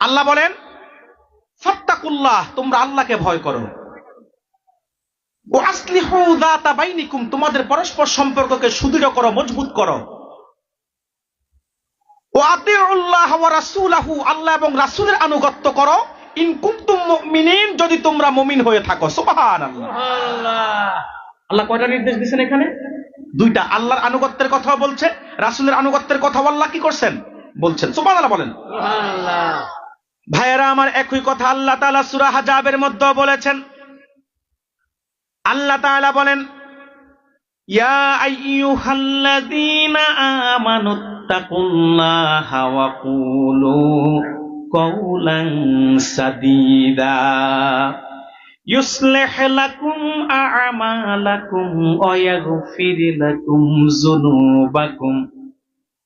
আল্লাহ বলেন ফাত্তাকুল্লাহ, তোমরা আল্লাহকে ভয় করো। ও আসলিহু যাতা বাইনিকুম, তোমাদের পরস্পর সম্পর্ককে সুদৃঢ় করো, মজবুত করো। ও আতিউল্লাহ ওয়া রাসূলাহু, আল্লাহ এবং রাসূলের আনুগত্য করো। ইন কুনতুম মুমিনিন, যদি তোমরা মুমিন হয়ে থাকো। সুবহানাল্লাহ। আল্লাহ কয়টা নির্দেশ দিয়েছেন এখানে? দুইটা। আল্লাহর আনুগত্যের কথা বলছে, রাসূলের আনুগত্যের কথা আল্লাহ কি করছেন বলছেন। সুবহানাল্লাহ বলেন। সুবহানাল্লাহ। ভাইয়েরা আমার, একই কথা আল্লাহ তাআলা সূরা হাজাবের মধ্যে বলেছেন। আল্লাহ তাআলা বলেন ইয়া আইয়ুহাল্লাযীনা আমানুত্তাকুল্লাহা ওয়া কুলু কাওলান সাদীদা ইউসলিহ লাকুম আ'মালাকুম ওয়া ইয়াগফির লাকুম যুনুবাকুম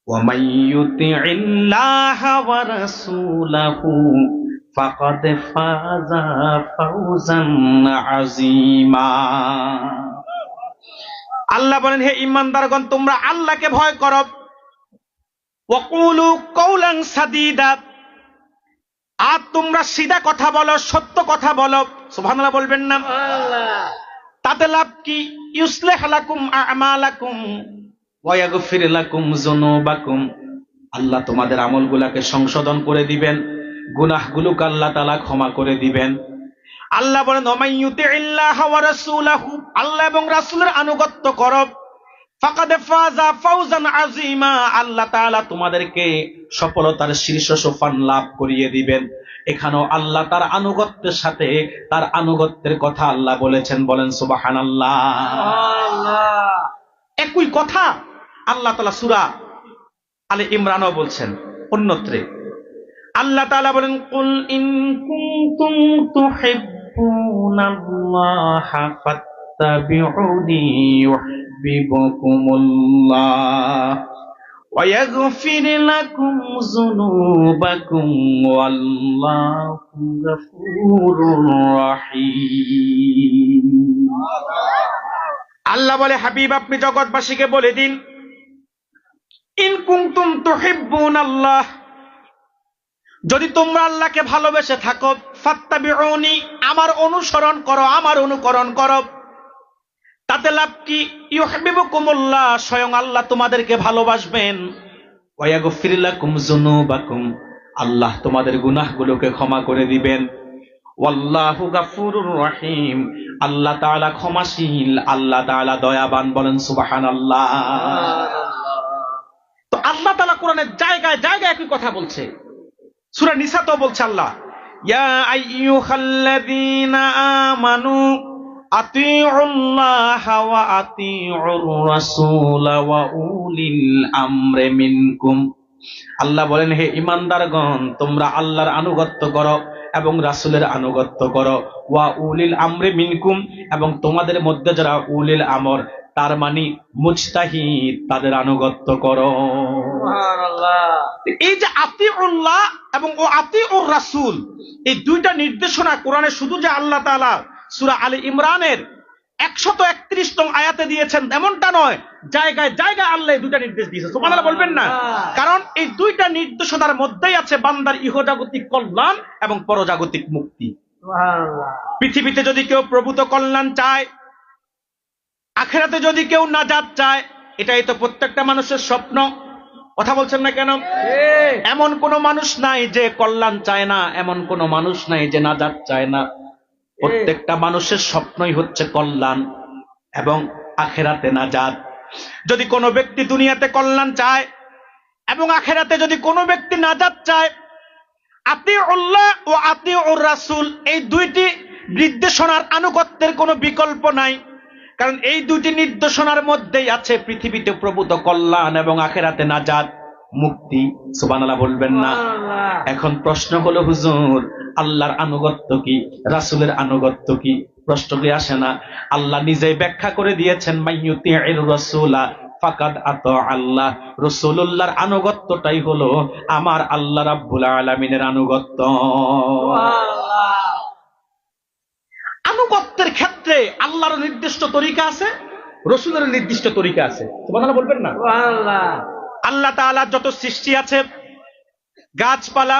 ওয়া মান ইউতি'িল্লাহা ওয়া রাসূলাহু ফাকাদ ফাযা ফাওজান আযীমা। আল্লাহ বলেন, হে ঈমানদারগণ, তোমরা আল্লাহকে ভয় করো। ওয়া কুলু কাওলান সাদীদা, আর তোমরা সিধা কথা বলো, সত্য কথা বলো। সুবহানাল্লাহ বলবেন না? তাতে লাভ কি? ইউসলিহ লাকুম আ'মালাকুম ওয়া ইয়াগফির লাকুম যুনুবাকুম, আল্লাহ তোমাদের আমলগুলোকে সংশোধন করে দিবেন, গুনাহগুলোকে আল্লাহ তাআলা ক্ষমা করে দিবেন। আল্লাহ বলেন ওয়া মান ইউতি'িল্লাহা ওয়া রাসূলাহু, আল্লাহ এবং রাসূলের আনুগত্য করো। ফাকাদ ফাযা ফাওজান আযীমা, আল্লাহ তাআলা তোমাদেরকে সফলতার শীর্ষ সোপান লাভ করিয়ে দিবেন। এখানেও আল্লাহ তার আনুগত্যের সাথে তার আনুগত্যের কথা আল্লাহ বলেছেন। বলেন সুবহানাল্লাহ। সুবহানাল্লাহ। একই কথা আল্লাহ তাআলা সূরা আলে ইমরানও বলছেন অন্যত্রে। আল্লাহ তাআলা বলেন কুল ইন কুনতুম তুহিব্বুনাল্লাহা ফাত্তাবিউনি ইউহিব্বুকুমুল্লাহ ওয়া ইয়াগফির লাকুম যুনুবাকুম ওয়াল্লাহু গফুরুর রহিম। আল্লাহ বলে, হাবিব আপনি জগৎবাসীকে বলে দিন, ইন কুনতুম তুহিব্বুনাল্লাহ, যদি তোমরা আল্লাহকে ভালোবেসে থাকো, ফাত্তাবিউনি, আমার অনুসরণ করো, আমার অনুকরণ করো। তাতে লাভ কি? ইউহিব্বুকুমুল্লাহ, স্বয়ং আল্লাহ তোমাদেরকে ভালোবাসবেন। ওয়া ইয়াগফির লাকুম যুনুবাকুম, আল্লাহ তোমাদের গুনাহগুলোকে ক্ষমা করে দিবেন। ওয়াল্লাহু গফুরুর রহিম, আল্লাহ তাআলা ক্ষমাশীল, আল্লাহ তাআলা দয়াবান। বলেন সুবহানাল্লাহ। তো আল্লাহ তাআলা কোরআনের জায়গায় জায়গায় একই কথা বলছে। সূরা নিসাতেও বলছে আল্লাহ, ইয়া আইয়ুহাল্লাযীনা আমানু আতিউল্লাহা ওয়া আতিউর রাসূলা ওয়া উলিল আমরি মিনকুম। আল্লাহ বলেন, হে ঈমানদারগণ, তোমরা আল্লাহর আনুগত্য করো এবং রাসূলের আনুগত্য করো। ওয়া উলিল আমরি মিনকুম, এবং তোমাদের মধ্যে যারা উলিল আমর, তার মানে মুজতাহিদ, তাদের আনুগত্য করো। সুবহানাল্লাহ। এই যে আতিউল্লাহ এবং ও আতিউর রাসূল, এই দুইটা নির্দেশনা কোরআনে শুধু যে আল্লাহ তাআলা সূরা আলে ইমরানের 131 নং আয়াতে দিয়েছেন এমনটা নয়, জায়গায় জায়গায় আল্লাহ এই দুইটা নির্দেশ দিয়েছে। সুবহানাল্লাহ বলবেন না? কারণ এই দুইটা নির্দেশনার মধ্যেই আছে বান্দার ইহজাগতিক কল্যাণ এবং পরজাগতিক মুক্তি। সুবহানাল্লাহ। পৃথিবীতে যদি কেউ প্রভূত কল্যাণ চায়, আখিরাতে যদি কেউ নাজাত চায়, এটাই তো প্রত্যেকটা মানুষের স্বপ্ন। কথা বলছেন না কেন? এমন কোন মানুষ নাই যে কল্যাণ চায় না, এমন কোন মানুষ নাই যে নাজাত চায় না। প্রত্যেকটা মানুষের স্বপ্নই হচ্ছে কল্যাণ এবং আখিরাতে নাজাত। যদি কোনো ব্যক্তি দুনিয়াতে কল্যাণ চায় এবং আখিরাতে যদি কোনো ব্যক্তি নাজাত চায়, আতিউল্লাহ ও আতিউর রাসূল, এই দুইটি নির্দেশনার আনুগত্যের কোনো বিকল্প নাই। কারণ এই দুটি নির্দেশনার মধ্যেই আছে পৃথিবীতে প্রভূত কল্যাণ এবং আখিরাতে নাজাত, মুক্তি। সুবহানাল্লাহ বলবেন না? এখন প্রশ্ন হলো, হুজুর, আল্লাহর আনুগত্য কি, রাসূলের আনুগত্য কি? প্রশ্ন কি আসে না? আল্লাহ নিজেই ব্যাখ্যা করে দিয়েছেন, মাইয়ুতি'ইর রাসূলা ফাকাদ আতা আল্লাহ। রাসূলুল্লাহর আনুগত্যটাই হলো আমার আল্লাহ রাব্বুল আলামিনের আনুগত্য। সুবহানাল্লাহ। আনুগত্যের ক্ষেত্রে আল্লাহর নির্দিষ্ট তরিকা আছে, রাসূলের নির্দিষ্ট তরিকা আছে। সুবহানাল্লাহ বলবেন না? সুবহানাল্লাহ। আল্লাহ তাআলা যত সৃষ্টি আছে, গাছপালা,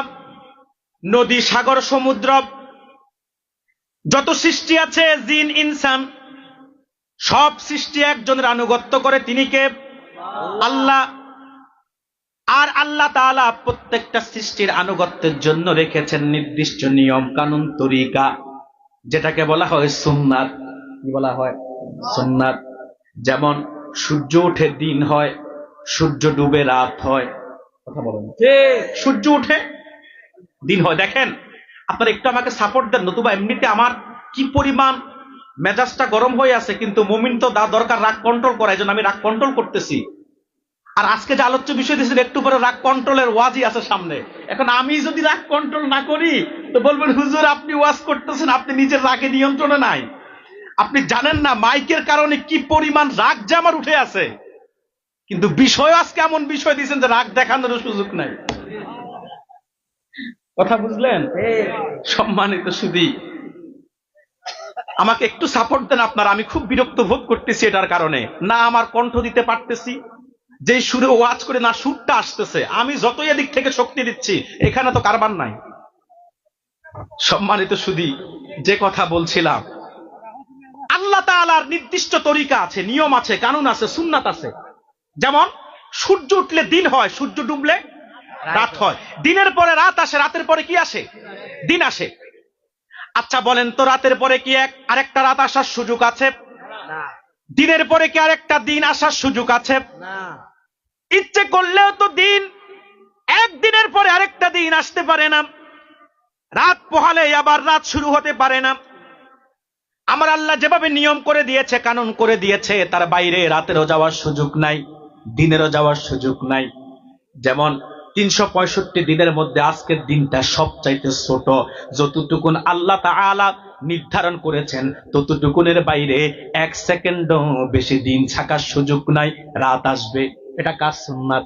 নদী, সাগর, সমুদ্র, যত সৃষ্টি আছে, জিন, ইনসান, সব সৃষ্টি একজনের আনুগত্য করে, তিনি কে? আল্লাহ। আর আল্লাহ তাআলা প্রত্যেকটা সৃষ্টির আনুগত্যের জন্য রেখেছেন নির্দিষ্ট নিয়ম কানুন তরিকা, যেটাকে বলা হয় সুন্নাত। কি বলা হয়? সুন্নাত। যেমন সূর্য উঠে দিন হয়, সূর্য ডুবে রাত হয়। কথা বলেন, সূর্য উঠে দিন হয়। দেখেন, আপনারা একটু আমাকে সাপোর্ট দেন, নতুবা এমনিতে আমার কি পরিমাণ মেজাজটা গরম হয়ে আছে। কিন্তু মুমিন তো দরকার রাগ কন্ট্রোল করা, এই জন্য আমি রাগ কন্ট্রোল করতেছি। আর আজকে যে আলোচ্য বিষয় দিয়েছেন, একটু পরে রাগ কন্ট্রোলের ওয়াজই আছে সামনে। এখন আমি যদি রাগ কন্ট্রোল না করি তো বলবেন হুজুর আপনি ওয়াজ করতেছেন, আপনি নিজের রাগে নিয়ন্ত্রণে নাই। আপনি জানেন না মাইকের কারণে কি পরিমাণ রাগ যে আমার উঠে আছে। কিন্তু বিষয় আজকে এমন বিষয় দিয়েছেন যে রাগ দেখানোর সুযোগ নাই। কথা বুঝলেন? সম্মানিত সুধী, আমাকে একটু সাপোর্ট দেন আপনারা। আমি খুব বিরক্ত বোধ করতেছি এটার কারণে। না আমার কণ্ঠ দিতে পারতেছি, যে সুরে ওয়াজ করে না সুরটা আসতেছে। আমি যতই এদিক থেকে শক্তি দিচ্ছি, এখানে তো কারবার নাই। সম্মানিত সুধী, যে কথা বলছিলাম, আল্লাহ তাআলার নির্দিষ্ট তরিকা আছে, নিয়ম আছে, কানুন আছে, সুন্নাত আছে। যেমন সূর্য উঠলে দিন হয়, সূর্য ডুবলে রাত হয়। দিনের পরে রাত আসে, রাতের পরে কি আসে? দিন আসে। আচ্ছা বলেন তো, রাতের পরে কি আরেকটা রাত আসার সুযোগ আছে? দিনের পরে কি আরেকটা দিন আসার সুযোগ আছে? ইচ্ছে করলেও তো দিন, একদিনের পরে আরেকটা দিন আসতে পারে না। রাত পোহালে আবার রাত শুরু হতে পারে না। আমার আল্লাহ যেভাবে নিয়ম করে দিয়েছে, কানুন করে দিয়েছে, তার বাইরে রাতেরও যাওয়ার সুযোগ নাই, দিনেরও যাওয়ার সুযোগ নাই। যেমন 365 দিনের মধ্যে আজকের দিনটা সবচাইতে ছোট। যতটুকুন আল্লাহ তাআলা নির্ধারণ করেছেন ততটুকুনের বাইরে 1 সেকেন্ডও বেশি দিন থাকার সুযোগ নাই। রাত আসবে, এটা কাজ সুন্নাত।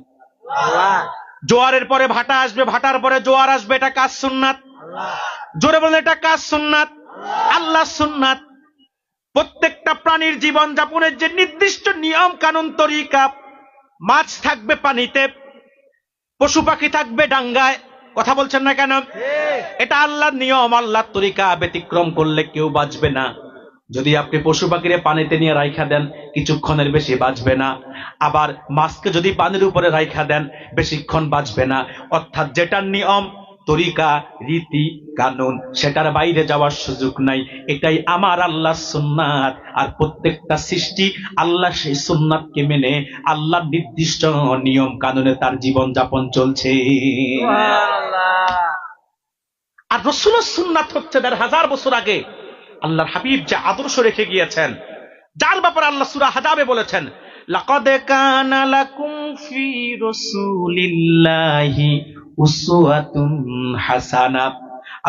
জোয়ারের পরে ভাটা আসবে, ভাটার পরে জোয়ার আসবে, এটা কাজ সুন্নাত। জোরে বলে এটা কাজ সুন্নাত, আল্লাহ সুন্নাত। প্রত্যেকটা প্রাণীর জীবন যাপনের যে নির্দিষ্ট নিয়ম কানুন তরিকা, মাছ থাকবে পানিতে, পশু পাখি থাকবে ডাঙ্গায়। কথা বলছেন না কেন? এটা আল্লাহর নিয়ম, আল্লাহর তরিকা। ব্যতিক্রম করলে কেউ বাঁচবে না। যদি আপনি পশু পাখিরে পানিতে নিয়ে রাইখা দেন, কিছুক্ষণের বেশি বাঁচবে না। আবার মাছকে যদি পানির উপরে রাইখা দেন, বেশিক্ষণ বাঁচবে না। অর্থাৎ যেটার নিয়ম তরিকা রীতি কানুন, সেটার বাইরে যাওয়ার সুযোগ নাই। এটাই আমার আল্লাহ সুন্নাত। আর প্রত্যেকটা সৃষ্টি আল্লাহ সেই সুন্নাতকে মেনে আল্লাহর নির্দিষ্ট নিয়ম কানুনে তার জীবন যাপন চলছে। আর রাসূলের সুন্নাত হচ্ছে ১৫০০ বছর আগে আল্লাহর হাবিব যে আদর্শ রেখে গিয়েছেন, যার ব্যাপারে আল্লাহ সূরা হাজাবে বলেছেন, লাকাদ কানা লাকুম ফি রাসূলিল্লাহি উসওয়াতুন হাসানা।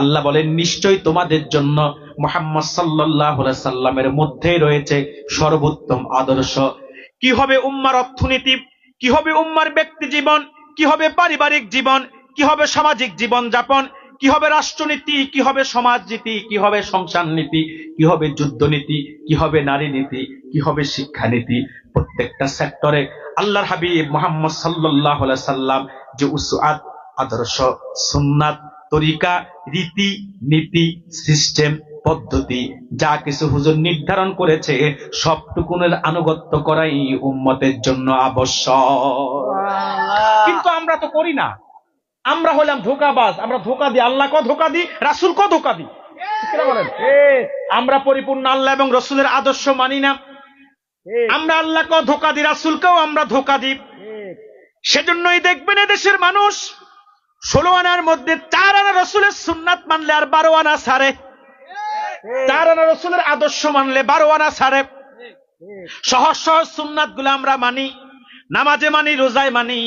আল্লাহ বলেন নিশ্চয়ই তোমাদের জন্য মুহাম্মদ সাল্লাল্লাহু আলাইহি সাল্লামের মধ্যেই রয়েছে সর্বোত্তম আদর্শ। কি হবে উম্মার অর্থনীতি, কি হবে উম্মার ব্যক্তি জীবন, কি হবে পারিবারিক জীবন, কি হবে সামাজিক জীবন যাপন, কি হবে রাষ্ট্রনীতি, কি হবে সমাজনীতি, কি হবে সংসার নীতি, কি হবে যুদ্ধনীতি, কি হবে নারী নীতি, কি হবে শিক্ষানীতি। প্রত্যেকটা সেক্টরে আল্লাহর হাবিব মুহাম্মদ সাল্লাল্লাহু আলাইহি সাল্লাম যে উসওয়াত, আদর্শ, সুন্নাত, তরিকা, রীতি নীতি, সিস্টেম, পদ্ধতি যা কিছু হুজুর নির্ধারণ করেছে, সবটুকুনের আনুগত্য করাই উম্মতের জন্য আবশ্যক। কিন্তু আমরা তো করি না। আমরা হলাম ধোঁকাবাজ। আমরা ধোঁকা দিই, আল্লাহকেও ধোঁকা দিই, রাসূলকেও ধোঁকা দিই। বলেন, আমরা পরিপূর্ণ আল্লাহ এবং রাসূলের আদর্শ মানি না। আমরা আল্লাহকেও ধোঁকা দিই, রাসূলকেও আমরা ধোঁকা দিই। সেজন্যই দেখবেন এদেশের মানুষ 16 আনার মধ্যে 4 আনা রাসূলের সুন্নাত মানলে আর 12 আনা ছাড়ে। 4 আনা রাসূলের আদর্শ মানলে 12 আনা ছাড়ে। সহজ সহজ সুন্নাত গুলো আমরা মানি, নামাজে মানি, রোজায় মানি,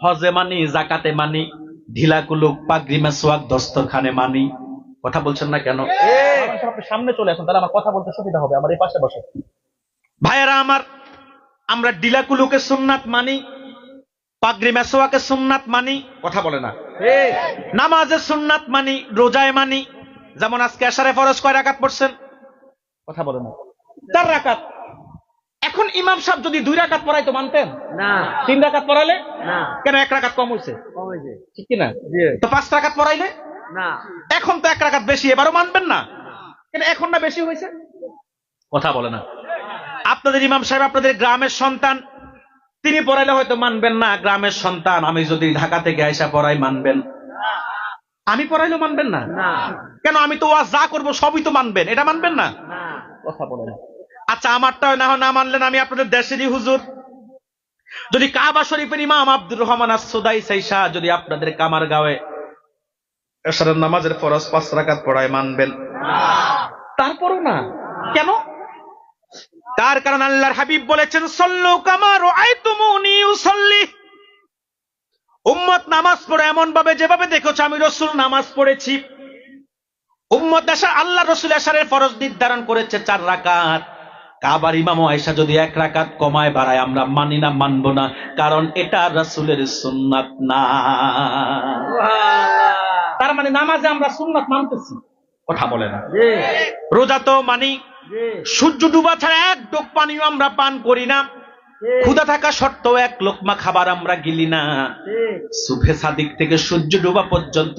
হজে মানি, জাকাতে মানি, ঢিলা কুলুক, পাগড়ি, মেসওয়াক, দস্তরখানে মানি। কথা বলছেন না কেন? আপনি সামনে চলে আসুন, তাহলে আমার কথা বলতে সুবিধা হবে। আমার এই পাশে বসে। ভাইয়েরা আমার, আমরা ঢিলা কুলুকের সুন্নাত মানি, পাগড়ি মেসওয়াকের সুন্নাত মানি। কথা বলে না? নামাজের সুন্নাত মানি, রোজায় মানি। যেমন আজকে এশারে ফরজ কয় রাকাত পড়ছেন? কথা বলে না? 4 রাকাত। এখন ইমাম সাহেব যদি 2 রাকাত পড়াই তো মানতেন না? 3 রাকাত পড়ালে না কেন? 1 রাকাত কম হয়েছে, ঠিক কি না? তো 5 রাকাত পড়াইলে এখন তো 1 রাকাত বেশি, এবারও মানবেন না কেন? এখন না বেশি হয়েছে? কথা বলে না। আপনাদের ইমাম সাহেব আপনাদের গ্রামের সন্তান, তিনি পড়াইলে হয়তো মানবেন না, গ্রামের সন্তান। আমি যদি ঢাকা থেকে আইসা পড়াই মানবেন? আমি পড়াইলেও মানবেন না কেন? আমি তো ওয়াজ যা করবো সবই তো মানবেন, এটা মানবেন না? কথা বলে না। আচ্ছা, আমারটা না মানলেন, আমি আপনাদের দেশেরই হুজুর। যদি কাবা শরীফের ইমাম আব্দুর রহমান আসুদাই সাইসা যদি আপনাদের কামারগাঁওয়ে এশারের নামাজের ফরজ 5 রাকাত পড়ায়, মানবেন? তারপরও না কেন? তার কারণ আল্লাহর হাবিব বলেছেন, সাল্লু কামা রাআইতুমুনি উসাল্লি। উম্মত নামাজ পড়ে এমন ভাবে যেভাবে দেখেছো আমি রাসূল নামাজ পড়েছি। উম্মত আল্লাহ রাসূল এশারের ফরজ নির্ধারণ করেছে 4 রাকাত। কাবার ইমাম আয়েশা যদি 1 রাকাত কমায় বাড়ায়, আমরা মানি না, মানব না, কারণ এটা রাসূলের সুন্নাত না। তার মানে নামাজে আমরা সুন্নাত মানতেছি। কথা বলে না। রোজা তো মানি, সূর্য ডুবা ছাড়া 1 ডোক পানিও আমরা পান করি না। ক্ষুধা থাকা সত্ত্বেও 1 লোকমা খাবার আমরা গিলি না। সুবহে সাদিক থেকে সূর্য ডুবা পর্যন্ত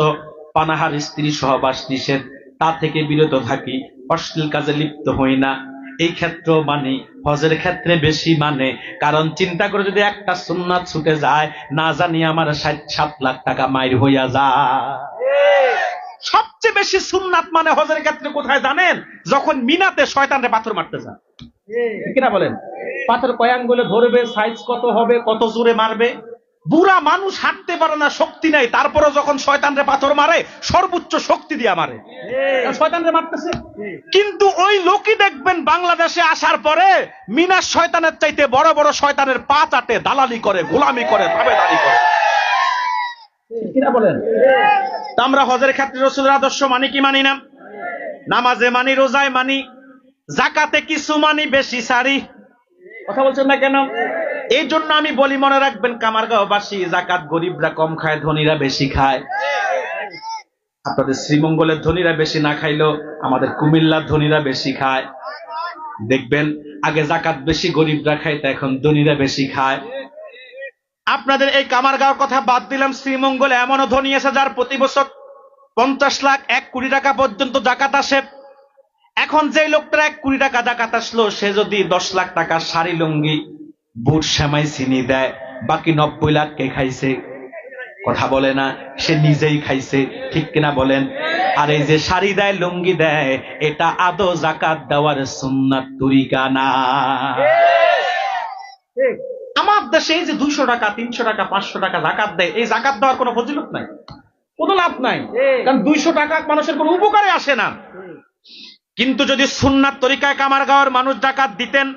পানাহার, স্ত্রী সহবাস নিষেধ, তা থেকে বিরত থাকি, অশ্লীল কাজে লিপ্ত হই না। এই ক্ষেত্রেও মানি, হজের ক্ষেত্রে বেশি মানে, কারণ চিন্তা করে যদি একটা সুন্নাত ছুটে যায়, না জানি আমার 60-7 লাখ টাকা মাইর হইয়া যায়। সবচেয়ে বেশি সুন্নাত মানে হজের ক্ষেত্রে কোথায় জানেন? যখন মিনাতে শয়তানরে পাথর মারতে যায়। কিনা বলেন? পাথর কয় আঙ্গুলে ধরবে, সাইজ কত হবে, কত জোরে মারবে। বুড়া মানুষ হাঁটতে পারে না, শক্তি নাই, তারপরে যখন শয়তানরে পাথর মারে সর্বোচ্চ শক্তি দিয়ে মারে, শয়তানরে মারতেছে। কিন্তু ওই লোকই দেখবেন বাংলাদেশে আসার পরে মিনার শয়তানের চাইতে বড় বড় শয়তানের পা চাটে, দালালি করে, গোলামি করে, তাবেদারি করে। কিনা বলেন? আমরা হজের ক্ষেত্রে রাসূলের আদর্শ মানি কি মানি না? নামাজে মানি, রোজায় মানি, যাকাতে কিছু মানি, বেশি সারি। কথা বলছেন না কেন? এই জন্য আমি বলি, মনে রাখবেন কামারগাঁওবাসী, যাকাত গরিবরা কম খায়, ধনীরা বেশি খায়। আপনাদের শ্রীমঙ্গলের ধনীরা বেশি না খাইলেও আমাদের কুমিল্লার ধনীরা বেশি খায়। দেখবেন আগে যাকাত বেশি গরিবরা খাইতো, এখন ধনীরা বেশি খায়। আপনাদের এই কামারগাঁওর কথা বাদ দিলাম, শ্রীমঙ্গলে এমনও ধনী আছে যার প্রতি বছর 50 লাখ 1 কোটি টাকা পর্যন্ত যাকাত আসে। এখন যে লোকটা 1 কোটি টাকা যাকাত আসলো, সে যদি 10 লাখ টাকা শাড়ি, লুঙ্গি, বুট, সেমাই, চিনি দেয়, বাকি 90 লাখ কে খাইছে? কথা বলে না। সে নিজেই খাইছে। ঠিক কিনা বলেন? আর এই যে শাড়ি দেয়, লুঙ্গি দেয়, এটা আদৌ যাকাত দেওয়ার সুন্নাত তরিকা না। আমার দেশে এই যে 200 টাকা, 300 টাকা, 500 টাকা যাকাত দেয়, এই যাকাত দেওয়ার কোনো ফজিলত নাই, কোনো লাভ নাই, কারণ 200 টাকা মানুষের কোনো উপকারে আসে না। কিন্তু যদি সুন্নাত তরিকায় কামারগাঁওয়ের মানুষ যাকাত দিতেন,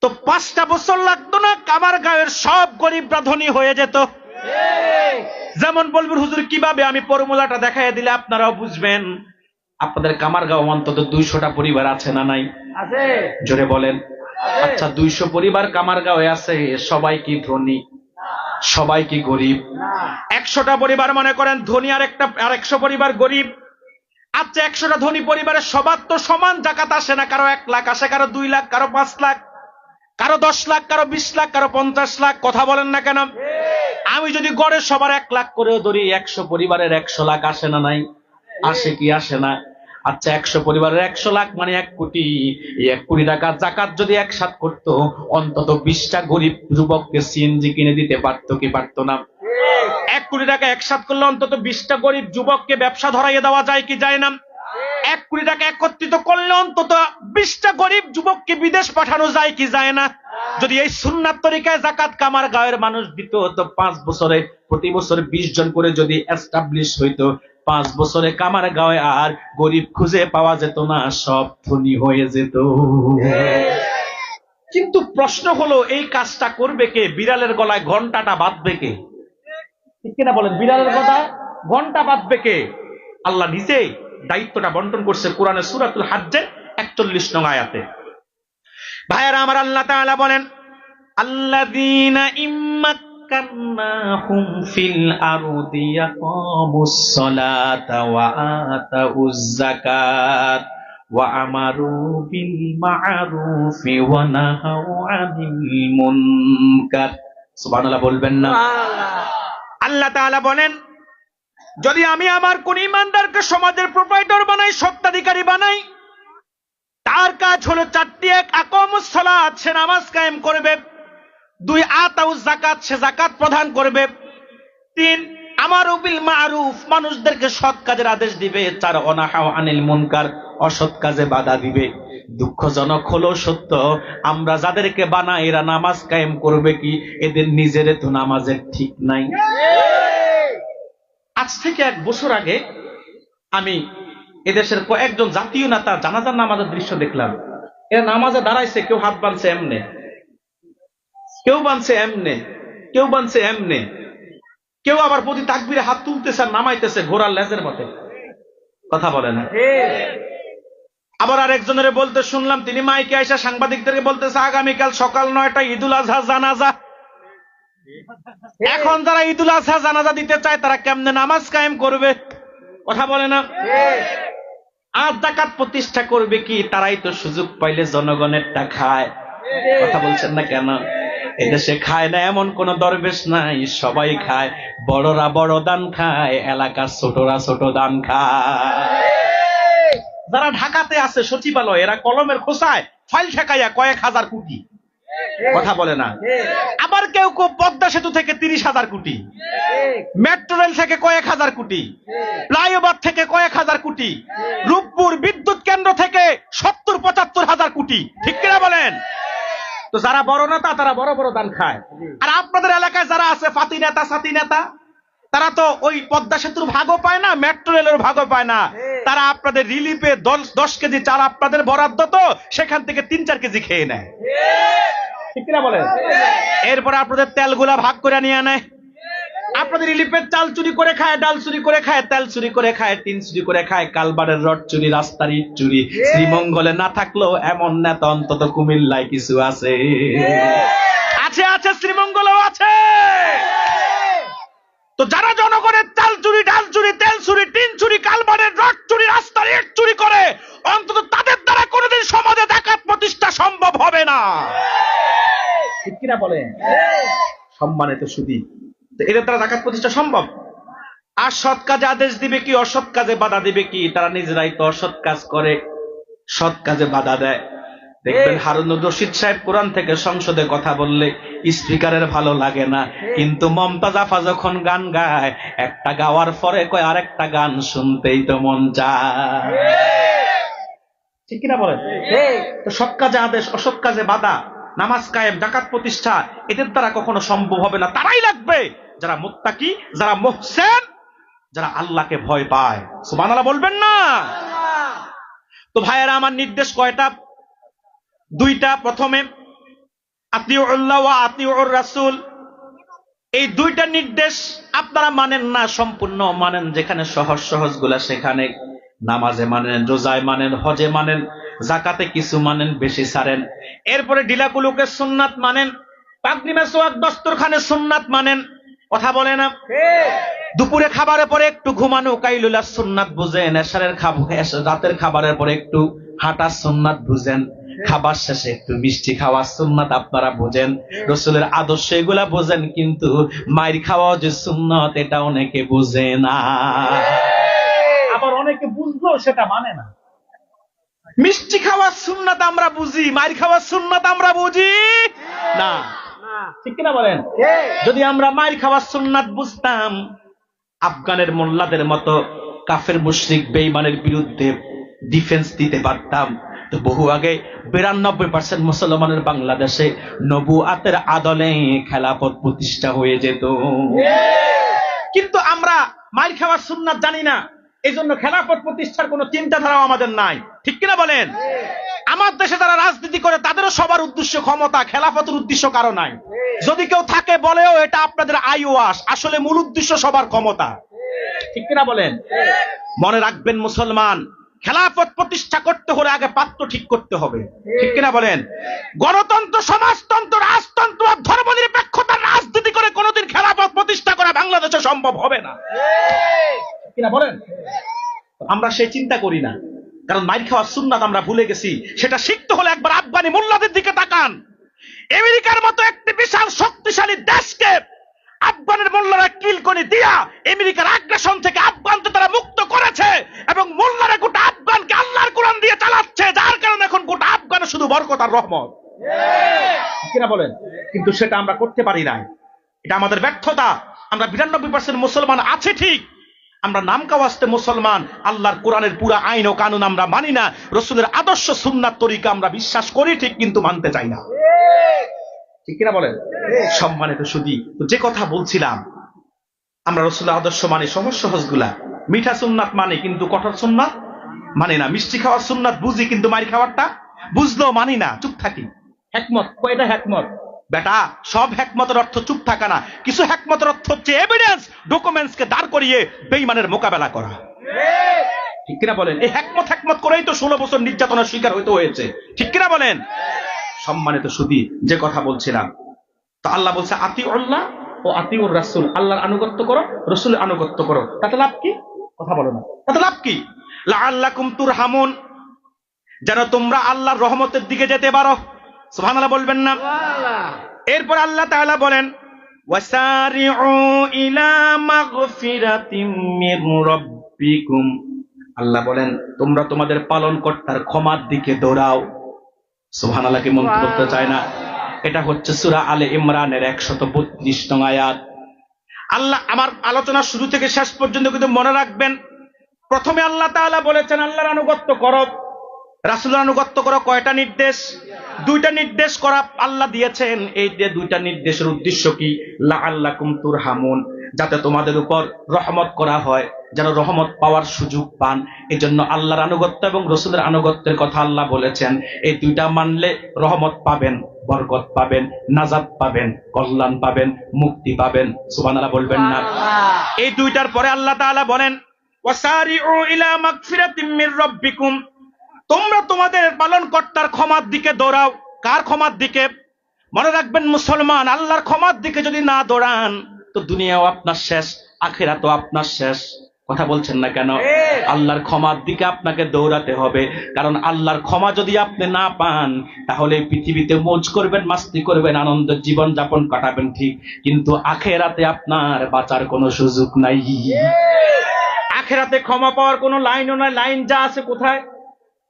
তো 5টা বছর লাগতো না, কামারগাঁওয়ের সব গরিবরা ধনী হয়ে যেত। যেমন বলবেন, হুজুর কিভাবে? আমি ফর্মুলাটা দেখাইয়া দিলে আপনারাও বুঝবেন। আপনাদের কামারগাঁও অন্তত 200টা পরিবার আছে না নাই? আছে। জোরে বলেন। আচ্ছা, 200 পরিবার কামারগাঁওয়ে আছে, সবাই কি ধনী? সবাই কি গরিব? 100টা পরিবার মনে করেন ধনী, আর 100 পরিবার গরিব। আচ্ছা, 100টা ধনী পরিবারের সবার তো সমান যাকাত আসে না। কারো 1 লাখ আসে, কারো 2 লাখ, কারো 5 লাখ, কারো 10 লাখ, কারো 20 লাখ, কারো 50 লাখ। কথা বলেন না কেন? আমি যদি গড়ে সবার 1 লাখ করেও ধরি, 100 পরিবারের 100 লাখ আসে না নাই? আসে কি আসে না? আচ্ছা, 100 পরিবারের 100 লাখ মানে 1 কোটি। এই 1 কোটি টাকা যাকাত যদি একসাথ করতো, অন্তত 20টা গরিব যুবককে সিএনজি কিনে দিতে পারতো কি পারতো না? 1 কোটি টাকা একসাথ করলে অন্তত 20টা গরিব যুবককে ব্যবসা ধরাইয়ে দেওয়া যায় কি যায় না? 1 কোটি টাকা একত্রিত করলে অন্তত 20টা গরিব যুবককে বিদেশ পাঠানো যায় কি যায় না? যদি এই সুন্নাত তরিকায় যাকাত কামারগাঁওয়ের মানুষ দিত, তো 5 বছরে প্রতি বছর 20 জন করে যদি এস্টাবলিশ হইতো, 5 বছরে কামারগাঁওয়ে আর গরিব খুঁজে পাওয়া যেত না, সব ধনী হয়ে যেত। কিন্তু প্রশ্ন হলো, এই কাজটা করবে কে? বিড়ালের গলায় ঘন্টাটা বাঁধবে কে? ঠিক কিনা বলেন? বিড়ালের গলায় ঘন্টা বাঁধবে কে? আল্লাহ নিজেই দায়িত্বটা বন্টন করছে কোরআনে সূরাতুল হাজ্জের 41 নং আয়াতে। ভাইয়েরা আমার, আল্লাহ তাআলা বলেন, আল্লাযীনা ইম্মাক্কান্নাহুম ফিল আরদি ইয়াকামুস সালাতা ওয়া আতাউয যাকাত ওয়া আমারু বিল মা'রুফি ওয়া নাহাউ আনিল মুনকার। সুবহানাল্লাহ বলবেন না? আল্লাহ তাআলা বলেন, যদি আমি আমার কোন ইমানদারকে সমাজের প্রোপাইটর বানাই, সত্ত্বাধিকারী বানাই, তার কাজ হলো চারটি: এক, আকামুস সালাত, সে নামাজ কায়েম করবে; দুই, আতাউজ যাকাত, সে যাকাত প্রদান করবে; তিন, আমারু বিল মারুফ, মানুষদেরকে সৎ কাজের আদেশ দিবে; চার, অনাহাউ আনিল মুনকার, অসৎ কাজে বাধা দিবে। দুঃখজনক হলো সত্য, আমরা যাদেরকে বানাই এরা নামাজ কায়েম করবে কি? এদের নিজের তো নামাজের ঠিক নাই। আজ থেকে 1 বছর আগে আমি এদেশের কয়েকজন জাতীয় নেতা জানাজার নামাজের দৃশ্য দেখলাম। এরা নামাজে দাঁড়াইছে, কেউ হাত বাঁধছে এমনে, কেউ বাঁধছে এমনে, কেউ বাঁধছে এমনে, কেউ আবার প্রতি তাকবীরে হাত তুলতেছে আর নামাইতেছে ঘোড়ার লেজের মতো। কথা বলে না। আবার আরেকজনের বলতে শুনলাম, তিনি মাইকে আইসা সাংবাদিকদেরকে বলতেছে, আগামীকাল সকাল 9টায় ঈদুল আজহা জানাজা। এখন যারা ঈদুল আজহা জানাজা দিতে চায় তারা কেমনে নামাজ কায়েম করবে? কথা বলে না। আর যাকাত প্রতিষ্ঠা করবে কি? তারাই তো সুযোগ পাইলে জনগণেরটা খায়। কথা বলছেন না কেন? এদেশে খায় না এমন কোন দরবেশ নাই, সবাই খায়। বড়রা বড় দান খায়, এলাকার ছোটরা ছোট দান খায়। যারা ঢাকাতে আছে সচিবালয়, এরা কলমের খোসায় ফাইল ঠেকাইয়া কয়েক হাজার কোটি। কথা বলে না। আবার কেউ কেউ পদ্মা সেতু থেকে 30,000 কোটি, মেট্রো রেল থেকে কয়েক হাজার কোটি, ফ্লাইওভার থেকে কয়েক হাজার কোটি, রূপপুর বিদ্যুৎ কেন্দ্র থেকে 70-75,000 কোটি। ঠিক কিনা বলেন? তো যারা বড় নেতা তারা বড় বড় দান খায়। আর আপনাদের এলাকায় যারা আছে ফাতি নেতা সাতি নেতা, তারা তো ওই পদ্মা সেতুর ভাগও পায় না, মেট্রো রেলের ভাগও পায় না। তারা আপনাদের রিলিফে 10 কেজি চাল আপনাদের বরাদ্দ, তো সেখান থেকে 3-4 কেজি খেয়ে নেয়। ঠিক কিনা বলেন? এরপরে আপনাদের তেলগুলা ভাগ করে নিয়ে নেয়। আপনাদের রিলিফের চাল চুরি করে খায়, ডাল চুরি করে খায়, তেল চুরি করে খায়, টিন চুরি করে খায়, কালবারের রড চুরি, রাস্তার ইট চুরি। শ্রীমঙ্গলে না থাকলেও এমন নেতা অন্তত কুমিল্লায় কিছু আছে। আছে আছে, শ্রীমঙ্গলেও আছে। তো যারা জনগণের চাল চুরি, ডাল চুরি, তেল চুরি, টিন চুরি, কালবারের রড চুরি, রাস্তার ইট চুরি করে, অন্তত তাদের দ্বারা কোনোদিন সমাজে যাকাত প্রতিষ্ঠা সম্ভব হবে না। ঠিক কিনা বলেন? সম্মানিত সুধী, এদের দ্বারা যাকাত প্রতিষ্ঠা সম্ভব। আর সৎ কাজে আদেশ দিবে কি, অসৎ কাজে বাধা দিবে কি? তারা নিজেরাই তো অসৎ কাজ করে, সৎ কাজে বাধা দেয়। দেখবেন হারুনুর রশিদ সাহেব কোরআন থেকে সংসদে কথা বললে স্পিকারের ভালো লাগে না, কিন্তু মমতাজ আফা যখন গান গায়, একটা গাওয়ার পরে কয় আরেকটা গান শুনতেই তো মন চায়। ঠিক কিনা বলেন? তো সৎ কাজে আদেশ, অসৎ কাজে বাধা, নামাজ কায়েম, যাকাত প্রতিষ্ঠা এদের দ্বারা কখনো সম্ভব হবে না। তারাই লাগবে যারা মুত্তাকি, যারা মুহসিন, যারা আল্লাহকে ভয় পায়। সুবহানাল্লাহ বলবেন না? তো ভাইয়েরা আমার, নির্দেশ কয়টা? 2টা। প্রথমে আতিউল্লাহ ওয়া আতিউর রাসূল, এই 2টা নির্দেশ আপনারা মানেন না, সম্পূর্ণ মানেন। যেখানে সহজ সহজ গুলা সেখানে নামাজে মানেন, রোজায় মানেন, হজে মানেন, যাকাতে কিছু মানেন, বেশি ছাড়েন। এরপরে ঢিলাকুলুকের সুন্নাত মানেন, পাগড়ি মেসওয়াক দস্তরখানের সুন্নাত মানেন। কথা বলে না? দুপুরে খাবারের পরে একটু ঘুমানো কাইলুলার সুন্নাত বুঝেন, এশারের রাতের খাবারের পরে একটু হাঁটার সুন্নাত বুঝেন, খাবার শেষে একটু মিষ্টি খাওয়ার সুন্নাত আপনারা বুঝেন, রাসূলের আদর্শ এগুলা বুঝেন। কিন্তু মাইর খাওয়া যে সুন্নাত, এটা অনেকে বুঝে না। আবার অনেকে বুঝলেও সেটা মানে না। মিষ্টি খাওয়ার সুন্নাত আমরা বুঝি, মাইর খাওয়ার সুন্নাত আমরা বুঝি না। ঠিক কিনা বলেন? যদি আমরা মাইর খাওয়ার সুন্নাত বুঝতাম, আফগানের মোল্লাদের মতো কাফের মুশরিক বেঈমানের বিরুদ্ধে ডিফেন্স দিতে পারতাম, তো বহু আগে 92% মুসলমানের বাংলাদেশে নবুয়াতের আদলে খেলাফত প্রতিষ্ঠা হয়ে যেত। কিন্তু আমরা মাইর খাওয়ার সুন্নাত জানি না, এই জন্য খেলাফত প্রতিষ্ঠার কোন চিন্তাধারাও আমাদের নাই। ঠিক কিনা বলেন? আমার দেশে যারা রাজনীতি করে তাদেরও সবার উদ্দেশ্য ক্ষমতা, খেলাফতের উদ্দেশ্য কারো নাই। যদি কেউ থাকে বলেও এটা আপনাদের আইওয়াস, আসলে মূল উদ্দেশ্য সবার ক্ষমতা। ঠিক কিনা বলেন? মনে রাখবেন মুসলমান, খেলাফত প্রতিষ্ঠা করতে হলে আগে পাত্র ঠিক করতে হবে। ঠিক কিনা বলেন? গণতন্ত্র, সমাজতন্ত্র, রাজতন্ত্র আর ধর্মনিরপেক্ষতার রাজনীতি করে কোনোদিন খেলাফত প্রতিষ্ঠা করা বাংলাদেশে সম্ভব হবে না। কিনা বলেন? আমরা সেই চিন্তা করি না, কারণ মাইর খাওয়ার সুন্নাত আমরা ভুলে গেছি। সেটা শিখতে হলে একবার আফগানি মোল্লাদের দিকে তাকান। আমেরিকার মতো একটি বিশাল শক্তিশালী দেশকে আফগানের মোল্লারা কিলকনি দিয়া আমেরিকার আগ্রাসন থেকে আফগানকে তারা মুক্ত করেছে, এবং মোল্লারা গোটা আফগানকে আল্লাহর কোরআন দিয়ে চালাচ্ছে, যার কারণে এখন গোটা আফগানে শুধু বরকত আর রহমত। কিনা বলেন? কিন্তু সেটা আমরা করতে পারি না, এটা আমাদের ব্যর্থতা। আমরা 92% মুসলমান আছে ঠিক, আমরা নাম কাওয়াস্তে মুসলমান, আল্লাহর কোরআনের পুরা আইন ও কানুন আমরা মানি না, রাসূলের আদর্শ সুন্নাত তরিকা আমরা বিশ্বাস করি ঠিক, কিন্তু মানতে চাই না। ঠিক কিনা বলেন? সম্মানিত সুধী, যে কথা বলছিলাম, আমরা রাসূলের আদর্শ মানি, সহজ সহজ গুলা, মিঠা সুন্নাত মানে কিন্তু কঠোর সুন্নাত মানে না, মিষ্টি খাওয়ার সুন্নাত বুঝি কিন্তু মারি খাওয়ারটা বুঝলেও মানি না, চুপ থাকি। হেকমত কয়টা? হেকমত বেটা, সব হেকমতের অর্থ চুপ থাকা না, কিছু হেকমতের অর্থ হচ্ছে এভিডেন্স, ডকুমেন্টস কে দাঁড় করিয়ে বেঈমানের মোকাবেলা করা। ঠিক কিনা বলেন? এই হেকমত হেকমত করেই তো 16 বছর নির্যাতনের শিকার হইতে হয়েছে। ঠিক কিনা বলেন? সম্মানিত সুধী, যে কথা বলছিলাম, তো আল্লাহ বলছে আতিউল্লাহ ও আতিউর রাসূল, আল্লাহর আনুগত্য করো, রাসূলের আনুগত্য করো। তাতে লাভ কি? কথা বলো না, তাতে লাভ কি? লাআল্লাকুম তুরহামুন, যেন তোমরা আল্লাহর রহমতের দিকে যেতে পারো। সুবহানাল্লাহ বলবেন না? এরপর আল্লাহ তাআলা বলেন ওয়াসারিউ ইলা মাগফিরাতিম মির রাব্বিকুম, আল্লাহ বলেন তোমরা তোমাদের পালনকর্তার ক্ষমার দিকে দৌড়াও। সুবহানাল্লাহ কি মন করতে চায় না? এটা হচ্ছে সূরা আলে ইমরানের 132 নং আয়াত। আল্লাহ, আমার আলোচনা শুরু থেকে শেষ পর্যন্ত কিন্তু মনে রাখবেন, প্রথমে আল্লাহ তাআলা বলেছেন আল্লাহর আনুগত্য করো, রাসূলের আনুগত্য করো। কয়টা নির্দেশ? 2টা নির্দেশ করা আল্লাহ দিয়েছেন। এই যে 2টা নির্দেশের উদ্দেশ্য কি? লাআল্লাকুম তুরহামুন, যাতে তোমাদের উপর রহমত করা হয়, যেন রহমত পাওয়ার সুযোগ পান। এই জন্য আল্লাহর আনুগত্য এবং রাসূলের আনুগত্যের কথা আল্লাহ বলেছেন। এই 2টা মানলে রহমত পাবেন, বরকত পাবেন, নাজাত পাবেন, কল্যাণ পাবেন, মুক্তি পাবেন। সুবহানাল্লাহ বলবেন না? এই 2টার পরে আল্লাহ তাআলা বলেন ওয়াসারিউ ইলা মাগফিরাতিম মির রাব্বিকুম, তোমরা তোমাদের পালনকর্তার ক্ষমার দিকে দৌড়াও। কার ক্ষমার দিকে? মনে রাখবেন মুসলমান, আল্লাহর ক্ষমার দিকে যদি না দৌড়ান তো দুনিয়াও আপনার শেষ, আখিরাতও আপনার শেষ। কথা বলছেন না কেন? আল্লাহর ক্ষমার দিকে আপনাকে দৌড়াতে হবে, কারণ আল্লাহর ক্ষমা যদি আপনি না পান তাহলে পৃথিবীতে মौज করবেন, মাস্তি করবেন, আনন্দের জীবন যাপন কাটাবেন ঠিক, কিন্তু আখিরাতে আপনার বাঁচার কোনো সুযোগ নাই। আখিরাতে ক্ষমা পাওয়ার কোনো লাইনও নাই, লাইন যা আছে কোথায়?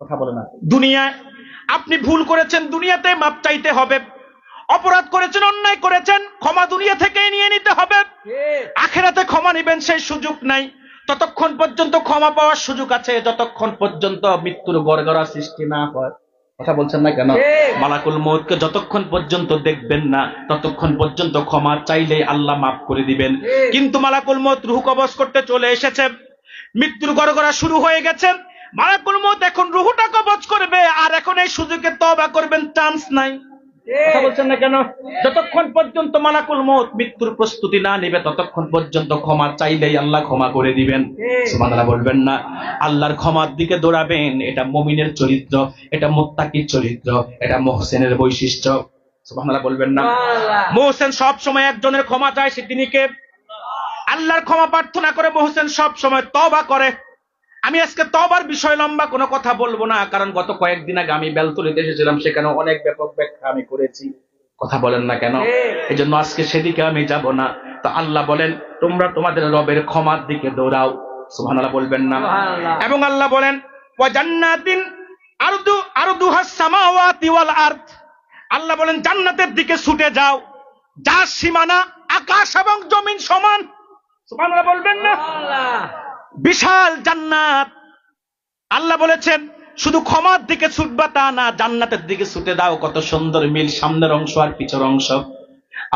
কথা বলে না। দুনিয়ায় আপনি ভুল করেছেন, দুনিয়াতে মাপ চাইতে হবে। অপরাধ করেছেন, অন্যায় করেছেন, ক্ষমা দুনিয়া থেকেই নিয়ে নিতে হবে। আখিরাতে ক্ষমা নেবেন সেই সুযোগ নাই। ততক্ষণ পর্যন্ত ক্ষমা পাওয়ার সুযোগ আছে যতক্ষণ পর্যন্ত মৃত্যুর গড়গড়া সৃষ্টি না হয়। কথা বলছেন না কেন? মালাকুল মউতকে যতক্ষণ পর্যন্ত দেখবেন না ততক্ষণ পর্যন্ত ক্ষমা চাইলেই আল্লাহ মাফ করে দিবেন। কিন্তু মালাকুল মউত রূহ কবজ করতে চলে এসেছে, মৃত্যুর গড়গড়া শুরু হয়ে গেছে, মালাকুল মউত এখন রূহটা কবজ করবে, আর এখন এই সুযোগে তওবা করবেন চান্স নাই। কথা বলছেন না কেন? যতক্ষণ পর্যন্ত মালাকুল মউত মৃত্যুর প্রস্তুতি না নেবে ততক্ষণ পর্যন্ত ক্ষমা চাইলেই আল্লাহ ক্ষমা করে দিবেন। সুবহানাল্লাহ বলবেন না? আল্লাহর ক্ষমার দিকে দৌড়াবেন, এটা মুমিনের চরিত্র, এটা মুত্তাকির চরিত্র, এটা মুহসিনের বৈশিষ্ট্য। সুবহানাল্লাহ বলবেন না? মুহসিন সব সময় একজনের ক্ষমা চায়, সে তিনি কে? আল্লাহর ক্ষমা প্রার্থনা করে মুহসিন সব সময় তওবা করে। আমি আজকে তওবার বিষয় লম্বা কোনো কথা বলবো না, কারণ গত কয়েকদিন আগে আমি বেলতলিতে এসেছিলাম, সেখানে অনেক ব্যাপক ব্যাখ্যা আমি করেছি। কথা বলেন না কেন? এই জন্য আজকে সেদিকে আমি যাব না। তো আল্লাহ বলেন তোমরা তোমাদের রবের ক্ষমার দিকে দৌড়াও। সুবহানাল্লাহ বলবেন না? এবং আল্লাহ বলেন ওয়া জান্নাতিন আরদুহাস সামাওয়াতি ওয়াল আরদ, আল্লাহ বলেন জান্নাতের দিকে ছুটে যাও যার সীমানা আকাশ এবং জমিন সমান। সুবহানাল্লাহ বলবেন না? বিশাল জান্নাত। আল্লাহ বলেছেন শুধু ক্ষমার দিকে ছুটবা তা না, জান্নাতের দিকে ছুটে দাও। কত সুন্দর মিল সামনের অংশ আর পিছের অংশ।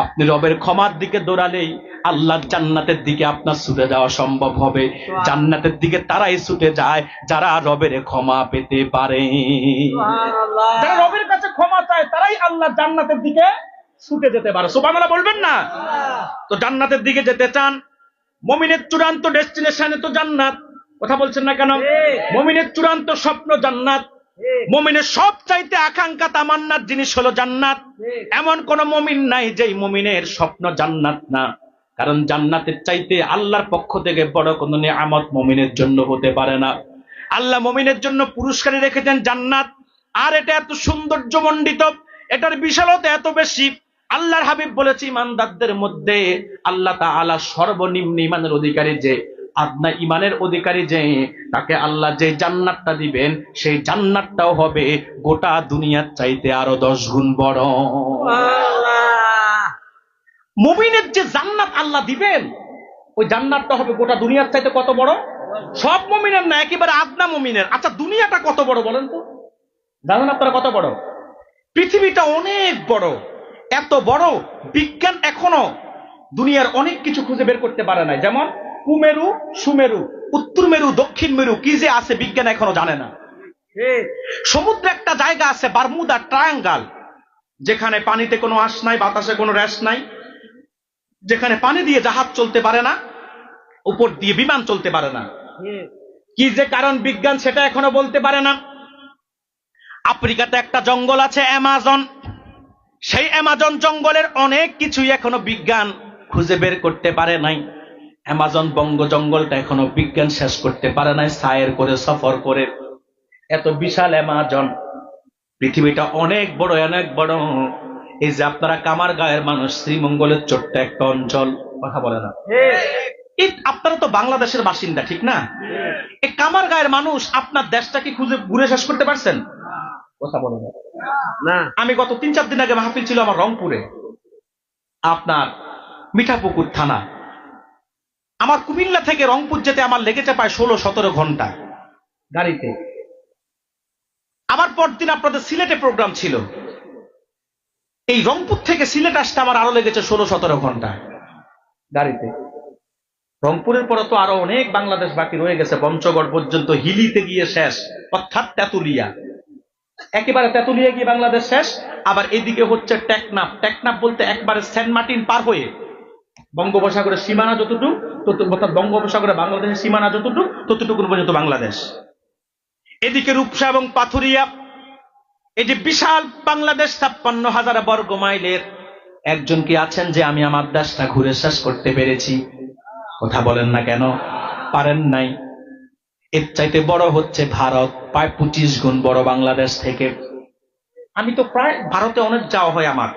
আপনি রবের ক্ষমার দিকে দৌড়ালেই আল্লাহর জান্নাতের দিকে আপনার ছুটে যাওয়া সম্ভব হবে। জান্নাতের দিকে তারাই ছুটে যায় যারা রবের ক্ষমা পেতে পারে। যারা রবের কাছে ক্ষমা চায় তারাই আল্লাহ জান্নাতের দিকে ছুটে যেতে পারে। সুবহানাল্লাহ বলবেন না? তো জান্নাতের দিকে যেতে চান, মুমিনের চূড়ান্ত ডেস্টিনেশনে তো জান্নাত। কথা বলছেন না কেন? মুমিনের চূড়ান্ত স্বপ্ন জান্নাত। মুমিনের সব চাইতে আকাঙ্ক্ষা তামান্নার জিনিস হলো জান্নাত। এমন কোন মুমিন নাই যেই মুমিনের স্বপ্ন জান্নাত না, কারণ জান্নাতের চাইতে আল্লাহর পক্ষ থেকে বড় কোনো নিয়ামত মুমিনের জন্য হতে পারে না। আল্লাহ মুমিনের জন্য পুরস্কারই রেখেছেন জান্নাত। আর এটা এত সৌন্দর্যমণ্ডিত, এটার বিশালতা এত বেশি, আল্লাহর হাবিব বলেছে ইমানদারদের মধ্যে আল্লাহ তাআলা সর্বনিম্ন ইমানের অধিকারী যে, আদনা ইমানের অধিকারী যে, তাকে আল্লাহ যে জান্নাতটা দিবেন সেই জান্নাতটাও হবে গোটা দুনিয়ার চাইতে আরো 10 গুণ বড়। মুমিনের যে জান্নাত আল্লাহ দিবেন ওই জান্নাতটা হবে গোটা দুনিয়ার চাইতে কত বড়? সব মুমিনের না, একেবারে আদনা মুমিনের। আচ্ছা দুনিয়াটা কত বড় বলেন তো? জানেন আপনারা কত বড়? পৃথিবীটা অনেক বড়, এত বড় বিজ্ঞান এখনো দুনিয়ার অনেক কিছু খুঁজে বের করতে পারে নাই। যেমন কুমেরু, সুমেরু, উত্তর মেরু, দক্ষিণ মেরু কি যে আছে বিজ্ঞান এখনো জানে না। সমুদ্রে একটা জায়গা আছে বারমুদা ট্রায়াঙ্গল, যেখানে পানিতে কোনো আঁশ নাই, বাতাসে কোনো র্যাশ নাই, যেখানে পানি দিয়ে জাহাজ চলতে পারে না, উপর দিয়ে বিমান চলতে পারে না। কি যে কারণ বিজ্ঞান সেটা এখনো বলতে পারে না। আফ্রিকাতে একটা জঙ্গল আছে অ্যামাজন, সেই অ্যামাজন জঙ্গলের অনেক কিছুই এখনো বিজ্ঞান খুঁজে বের করতে পারে নাই। অ্যামাজন বঙ্গ জঙ্গলটা এখনো বিজ্ঞান শেষ করতে পারে নাই সায়ের করে, সফর করে। এত বিশাল অ্যামাজন, পৃথিবীটা অনেক বড়, অনেক বড়। এই যে আপনারা কামার গায়ের মানুষ, শ্রীমঙ্গলের ছোট্ট একটা অঞ্চল, কথা বলে না, আপনারা তো বাংলাদেশের বাসিন্দা ঠিক না? এই কামার গায়ের মানুষ আপনার দেশটা কি খুঁজে ঘুরে শেষ করতে পারছেন? কথা বলে না। আমি গত 3-4 দিন আগে মাহফিল ছিল আমার রংপুরে, আপনার মিঠাপুকুর থানা। আমার কুমিল্লা থেকে রংপুর যেতে আমার লেগেছে প্রায় 16-17 ঘন্টা গাড়িতে। আবার পরদিন আপনাদের সিলেটে প্রোগ্রাম ছিল, এই রংপুর থেকে সিলেট আসতে আমার আরো লেগেছে 16-17 ঘন্টা গাড়িতে। রংপুরের পরে তো আরো অনেক বাংলাদেশ বাকি রয়ে গেছে, পঞ্চগড় পর্যন্ত, হিলিতে গিয়ে শেষ, অর্থাৎ তেতুলিয়া, একেবারে তেতুলিয়া গিয়ে বাংলাদেশ শেষ। আবার এদিকে হচ্ছে টেকনাফ। টেকনাফ বলতে একবারে সেন্ট মার্টিন পার হয়ে বঙ্গোপসাগরের সীমানা যতটুকু, অর্থাৎ বঙ্গোপসাগরে বাংলাদেশের সীমানা যতটুকু, ততটুকু পর্যন্ত বাংলাদেশ। এদিকে রূপসা এবং পাথুরিয়া, এই যে বিশাল বাংলাদেশ 56,000 বর্গ মাইলের। একজন কি আছেন যে আমি আমার দেশটা ঘুরে শেষ করতে পেরেছি? কথা বলেন না কেন? পারেন নাই। এর চাইতে বড় হচ্ছে ভারত, প্রায় 25 গুণ বড় বাংলাদেশ থেকে। আমি তো প্রায় ভারতে অনেক যাওয়া হয় আমার।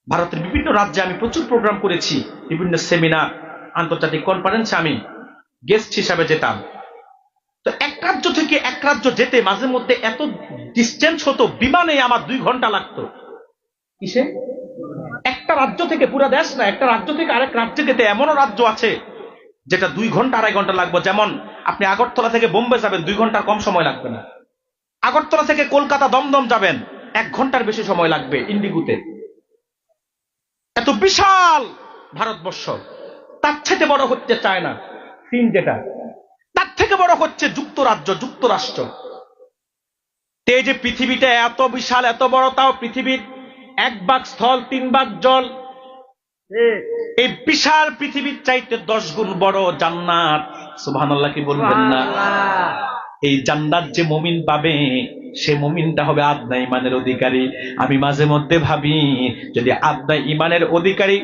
ভারতের বিভিন্ন রাজ্যে আমি প্রচুর প্রোগ্রাম করেছি, বিভিন্ন সেমিনার, আন্তর্জাতিক কনফারেন্সে আমি গেস্ট হিসাবে যেতাম। তো এক রাজ্য থেকে এক রাজ্য যেতে মাঝে মধ্যে এত ডিস্টেন্স হতো, বিমানে আমার 2 ঘন্টা লাগতো। কিসে? একটা রাজ্য থেকে, পুরো দেশ না, একটা রাজ্য থেকে আরেক রাজ্যে যেতে এমনও রাজ্য আছে যেটা 2 ঘন্টা 2.5 ঘন্টা লাগবে। যেমন আপনি আগরতলা থেকে বোম্বে যাবেন 2 ঘন্টার কম সময় লাগবে না। আগরতলা থেকে কলকাতা দমদম যাবেন 1 ঘন্টার বেশি সময় লাগবে ইন্ডিগুতে। এত বিশাল ভারতবর্ষ। তার থেকে বড় হচ্ছে চায়না, চীন যেটা, তার থেকে বড় হচ্ছে যুক্তরাজ্য, যুক্তরাষ্ট্র। এই যে পৃথিবীটা এত বিশাল, এত বড়, তাও পৃথিবীর 1 ভাগ স্থল 3 ভাগ জল। এই বিশাল পৃথিবীর চাইতে 10 গুণ বড় জান্নাত। সুবহানাল্লাহ কি বলবেন না? এই জান্নাত যে মুমিন পাবে, সে মুমিনটা হবে আদনা ইমানের অধিকারী। আমি মাঝে মধ্যে ভাবি, যদি আদনা ইমানের অধিকারী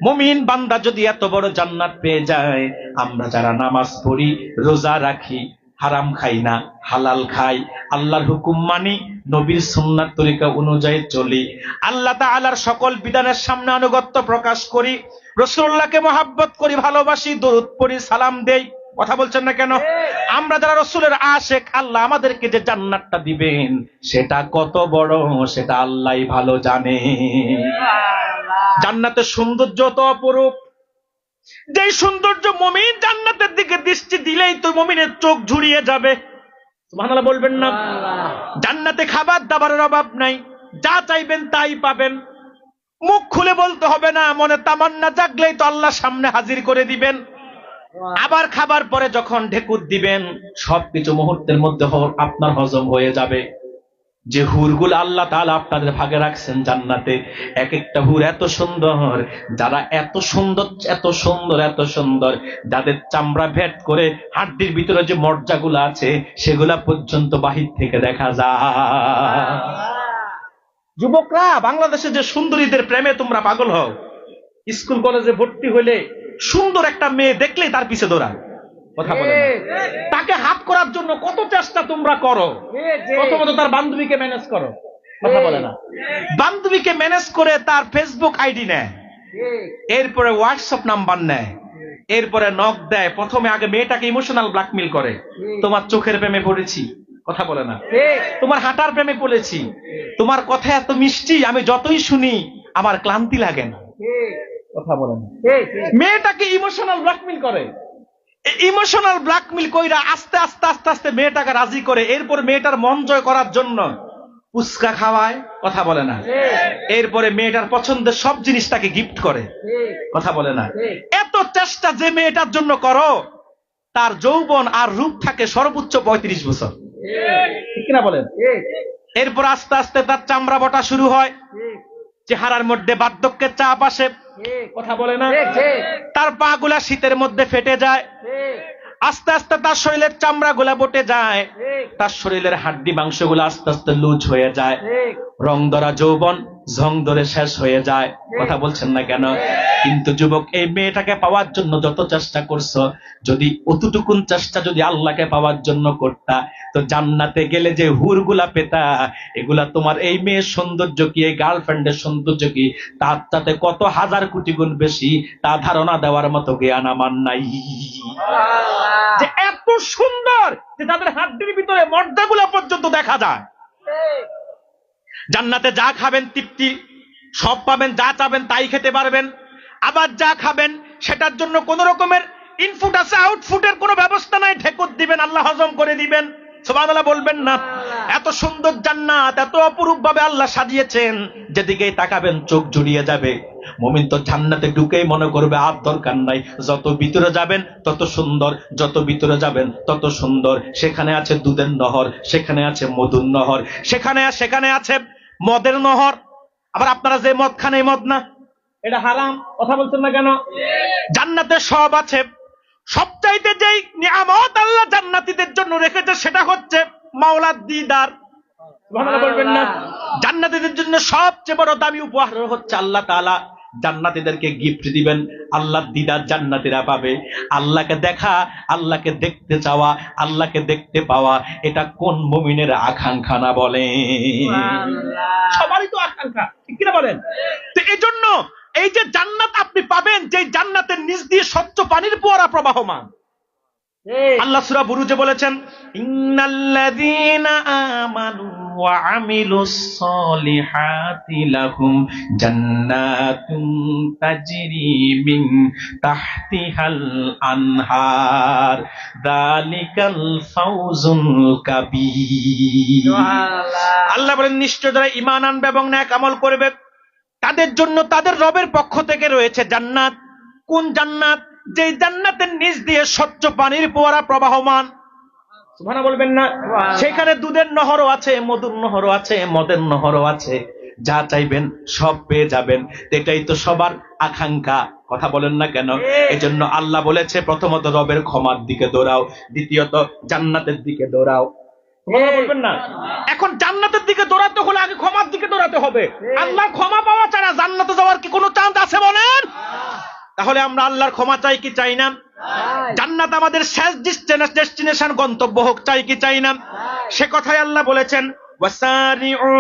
মুমিন বান্দা যদি এত বড় জান্নাত পেয়ে যায়, আমরা যারা নামাজ পড়ি, রোজা রাখি, হারাম খাই না, হালাল খাই, আল্লাহর হুকুম মানি, নবীর সুন্নাত তরিকা অনুযায়ী চলি, আল্লাহ তাআলার সকল বিধানের সামনে আনুগত্য প্রকাশ করি, রাসূলুল্লাহকে মহব্বত করি, ভালোবাসি, দরুদ পড়ি, সালাম দেই। কথা বলছেন না কেন? আমরা যারা রাসূলের আশিক, আল্লাহ আমাদেরকে যে জান্নাতটা দিবেন সেটা কত বড় সেটা আল্লাহই ভালো জানে। জান্নাতের সৌন্দর্য তো অপরূপ, যে সৌন্দর্য মুমিন জান্নাতের দিকে দৃষ্টি দিলেই তো মুমিনের চোখ ঝুরিয়ে যাবে। সুবহানাল্লাহ বলবেন না? জান্নাতে খাবার দাবারের অভাব নাই, যা চাইবেন তাই পাবেন। মুখ খুলে বলতে হবে না, মনে তামান্না জাগলেই তো আল্লাহ সামনে হাজির করে দিবেন। আবার খাবার পরে যখন ঢেকুর দিবেন, সবকিছু মুহূর্তের মধ্যে আপনার হজম হয়ে যাবে। যে হুরগুলো আল্লাহ তাআলা আপনাদের ভাগে রাখছেন জান্নাতে, এক একটা হুর এত সুন্দর, যারা এত সুন্দর, এত সুন্দর, এত সুন্দর, যাদের চামড়া ভেদ করে হাড্ডির ভিতরে যে মর্যাগুলো আছে সেগুলা পর্যন্ত বাহির থেকে দেখা যায়। যুবকরা, বাংলাদেশে যে সুন্দরীদের প্রেমে তোমরা পাগল হও, স্কুল কলেজে ভর্তি হলে সুন্দর একটা মেয়ে দেখলেই তার পিছে দৌড়ায়। কথা বলে না? তাকে হাত করার জন্য কত চেষ্টা তোমরা করো। প্রথমত তার বান্ধবীকে ম্যানেজ করো, কথা বলে না। বান্ধবীকে ম্যানেজ করে তার ফেসবুক আইডি নেয়, এরপরে হোয়াটসঅ্যাপ নাম্বার নেয়, এরপরে নক দেয়। প্রথমে আগে মেয়েটাকে ইমোশনাল ব্ল্যাকমেল করে, তোমার চোখের প্রেমে পড়েছি, কথা বলে না, তোমার হাঁটার প্রেমে পড়েছি, তোমার কথা এত মিষ্টি, আমি যতই শুনি আমার ক্লান্তি লাগে না, কথা বলে না। মেয়েটাকে ইমোশনাল ব্ল্যাকমেল করে, ইমোশনাল ব্ল্যাকমেল কইরা আস্তে আস্তে আস্তে আস্তে মেয়েটাকে রাজি করে, এরপর মেয়েটার মন জয় করার জন্য পুচকা খাওয়ায়, কথা বলে না। এরপরে মেয়েটার পছন্দের সব জিনিস তাকে গিফট করে, কথা বলে না। এত চেষ্টা যে মেয়েটার জন্য করো, তার যৌবন আর রূপ থাকে সর্বোচ্চ 35 বছর, ঠিক কিনা বলেন? এরপর আস্তে আস্তে তার চামড়া বটা শুরু হয়, চেহারার মধ্যে বার্ধক্যের চাপ আসে, কথা বলে না। তার পা গুলা শীতের মধ্যে ফেটে যায়, আস্তে আস্তে তার শরীরের চামড়া গুলা বটে যায়, তার শরীরের হাড্ডি মাংস গুলা আস্তে আস্তে লুজ হয়ে যায়, রং ধরা যৌবন ঝং ধরে শেষ হয়ে যায়, কথা বলছেন না কেন? কিন্তু যুবক, এই মেয়েটাকে পাওয়ার জন্য যত চেষ্টা করছো, যদি অতটুকুন চেষ্টা যদি আল্লাহকে পাওয়ার জন্য করতা, তো জান্নাতে গেলে যে হুরগুলা পেতা, এগুলা তোমার এই মেয়ের সৌন্দর্য কি, এই গার্লফ্রেন্ডের সৌন্দর্য কি, তার সাথে কত হাজার কোটি গুণ বেশি, তা ধারণা দেওয়ার মতো জ্ঞান আমার নাই। যে এত সুন্দর যে তাদের হাড্ডির ভিতরে মর্দাগুলা পর্যন্ত দেখা যায়। জান্নাতে যা খাবেন তৃপ্তি সব পাবেন, যা চাবেন তাই খেতে পারবেন। আবার যা খাবেন সেটার জন্য কোন রকমের ইনপুট আছে, আউটপুটের কোনো ব্যবস্থা নাই, ঠেকুর দিবেন, আল্লাহ হজম করে দিবেন। সুবহানাল্লাহ বলবেন না? এত সুন্দর জান্নাত, এত অপরূপ ভাবে আল্লাহ সাজিয়েছেন, যেদিকেই তাকাবেন চোখ জুড়িয়ে যাবে। মুমিন তো জান্নাতে ঢুকেই মনে করবে আর দরকার নাই, যত ভিতরে যাবেন তত সুন্দর, যত ভিতরে যাবেন তত সুন্দর। সেখানে আছে দুধের নহর, সেখানে আছে মধুর নহর, সেখানে আছে মদের নহর। আবার আপনারা যে মদ খান, এই মদ না, এটা হারাম, কথা বলছেন না কেন? জান্নাতে সব আছে। সবচাইতে যেই নিয়ামত আল্লাহ জান্নাতীদের জন্য রেখেছে সেটা হচ্ছে মাওলার দিদার, সুবহানাল্লাহ বলবেন না? জান্নাতীদের জন্য সবচেয়ে বড় দামি উপহার হচ্ছে আল্লাহ তাআলা জান্নাতীদেরকে গিফট দিবেন আল্লাহর দিদার। জান্নাতীরা পাবে আল্লাহকে দেখা, আল্লাহকে দেখতে চাওয়া, আল্লাহকে দেখতে পাওয়া। এটা কোন মুমিনের আকাঙ্ক্ষা না বলেন? সবারই তো আকাঙ্ক্ষা, ঠিক কিনা বলেন? তো এই জন্য এই যে জান্নাত আপনি পাবেন, যে জান্নাতের নিচ দিয়ে স্বচ্ছ পানির ফোয়ারা প্রবাহমান। আল্লাহ সূরা বুরুজে বলেছেন, ইন্নাল্লাযীনা আমানু ওয়া আমিলুস সলিহাতি লাহুম জান্নাতুন তাজরি মিন তাহতিহাল আনহার যালিকাল ফাওজুল কাবীর। আল্লাহ বলেন, নিশ্চয় যারা ঈমান আনবে এবং নেক আমল করবে, তাদের জন্য তাদের রবের পক্ষ থেকে রয়েছে জান্নাত। কোন জান্নাত? যে জান্নাতের নিচ দিয়ে স্বচ্ছ পানির ফোয়ারা প্রবাহমান, সুবহানাল্লাহ বলবেন না? সেখানে দুধের নহরও আছে, মধুর নহরও আছে, মদের নহরও আছে। যা চাইবেন সব পেয়ে যাবেন। এটাই তো সবার আকাঙ্ক্ষা, কথা বলেন না কেন? এজন্য আল্লাহ বলেছে, প্রথমত রবের ক্ষমার দিকে দৌড়াও, দ্বিতীয়ত জান্নাতের দিকে দৌড়াও। বলবেন না? এখন জান্নাতের দিকে দৌড়াতে হলে আগে ক্ষমার দিকে দৌড়াতে হবে। আল্লাহ ক্ষমা পাওয়া ছাড়া জান্নাতে যাওয়ার কি কোনো চান্স আছে বলেন? তাহলে আমরা আল্লাহর ক্ষমা চাই কি চাই না? জান্নাত আমাদের শেষ ডেস্টিনেশন, গন্তব্য হোক, চাই কি চাই না? সে কথাই আল্লাহ বলেছেন, ওয়াসারিউ